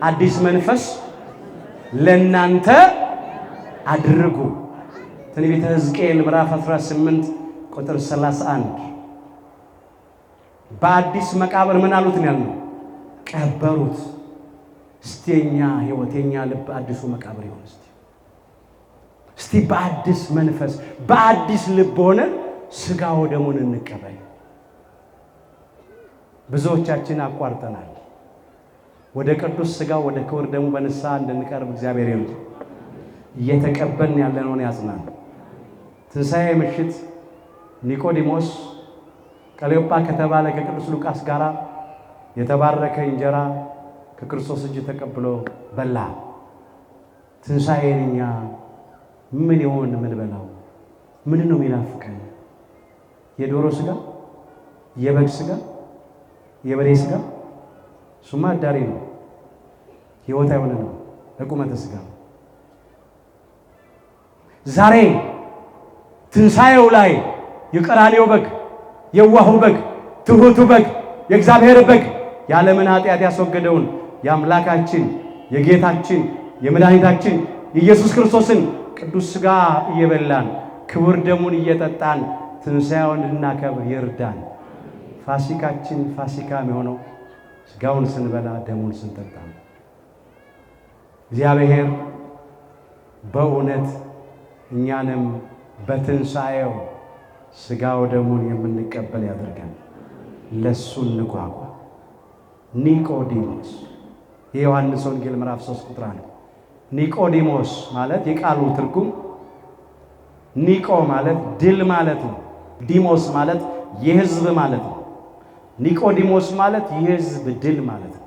አዲስ መንፈስ ለእናንተ አድርጉ። ትንቢተ ሕዝቅኤል ምዕራፍ 18 ቁጥር 31። በአዲስ መቃብር ምን አሉት ያልነው? ቀበሩት። እስቲ የኛ ሕይወት የኛ ልብ አዲሱ መቃብር ይሁን። እስቲ በአዲስ መንፈስ በአዲስ ልብ ሆነን ሥጋው ደሙን እንቀበል። ብዙዎቻችን አቋርጠናል። ወደ ቅዱስ ሥጋው ወደ ክቡር ደሙ በንስሐ እንድንቀርብ እግዚአብሔር ይርዳ። እየተቀበልን ያለነውን ያጽናል። ትንሣኤ ምሽት ኒቆዲሞስ ቀሌዮጳ ከተባለ ከቅዱስ ሉቃስ ጋር የተባረከ እንጀራ ከክርስቶስ እጅ ተቀብሎ በላ። ትንሣኤን እኛ ምን ይሆን የምንበላው? ምን ነው የሚናፍቀን? የዶሮ ሥጋ፣ የበግ ሥጋ፣ የበሬ ሥጋ? እሱማ አዳሪ ነው፣ ሕይወት አይሆነ ነው፣ ለቁመተ ሥጋ። ዛሬ ትንሣኤው ላይ የቀራንዮ በግ፣ የዋሁ በግ፣ ትሑቱ በግ፣ የእግዚአብሔር በግ የዓለምን ኃጢአት ያስወገደውን የአምላካችን የጌታችን የመድኃኒታችን የኢየሱስ ክርስቶስን ቅዱስ ሥጋ እየበላን ክቡር ደሙን እየጠጣን ትንሣኤውን እንድናከብር ይርዳን። ፋሲካችን ፋሲካ የሚሆነው ሥጋውን ስንበላ ደሙን ስንጠጣ። እግዚአብሔር በእውነት እኛንም በትንሣኤው ሥጋው ደሙን የምንቀበል ያደርገን። ለሱ እንጓጓ። ኒቆዲሞስ የዮሐንስ ወንጌል ምዕራፍ 3 ቁጥር 1። ኒቆዲሞስ ማለት የቃሉ ትርጉም ኒቆ ማለት ድል ማለት ነው። ዲሞስ ማለት የሕዝብ ማለት ነው። ኒቆዲሞስ ማለት የሕዝብ ድል ማለት ነው፣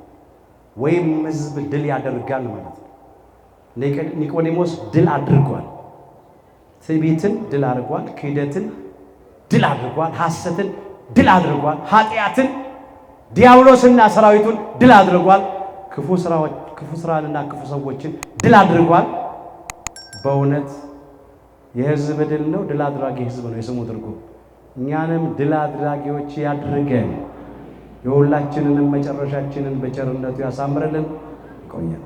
ወይም ሕዝብ ድል ያደርጋል ማለት ነው። ኒቆዲሞስ ድል አድርጓል። ትዕቢትን ድል አድርጓል። ክህደትን ድል አድርጓል። ሐሰትን ድል አድርጓል። ኃጢአትን ዲያብሎስና ሰራዊቱን ድል አድርጓል። ክፉ ስራንና ክፉ ሰዎችን ድል አድርጓል። በእውነት የሕዝብ ድል ነው። ድል አድራጊ ሕዝብ ነው የስሙ ትርጉም። እኛንም ድል አድራጊዎች ያድርገን። የሁላችንንም መጨረሻችንን በቸርነቱ ያሳምርልን። ይቆያል።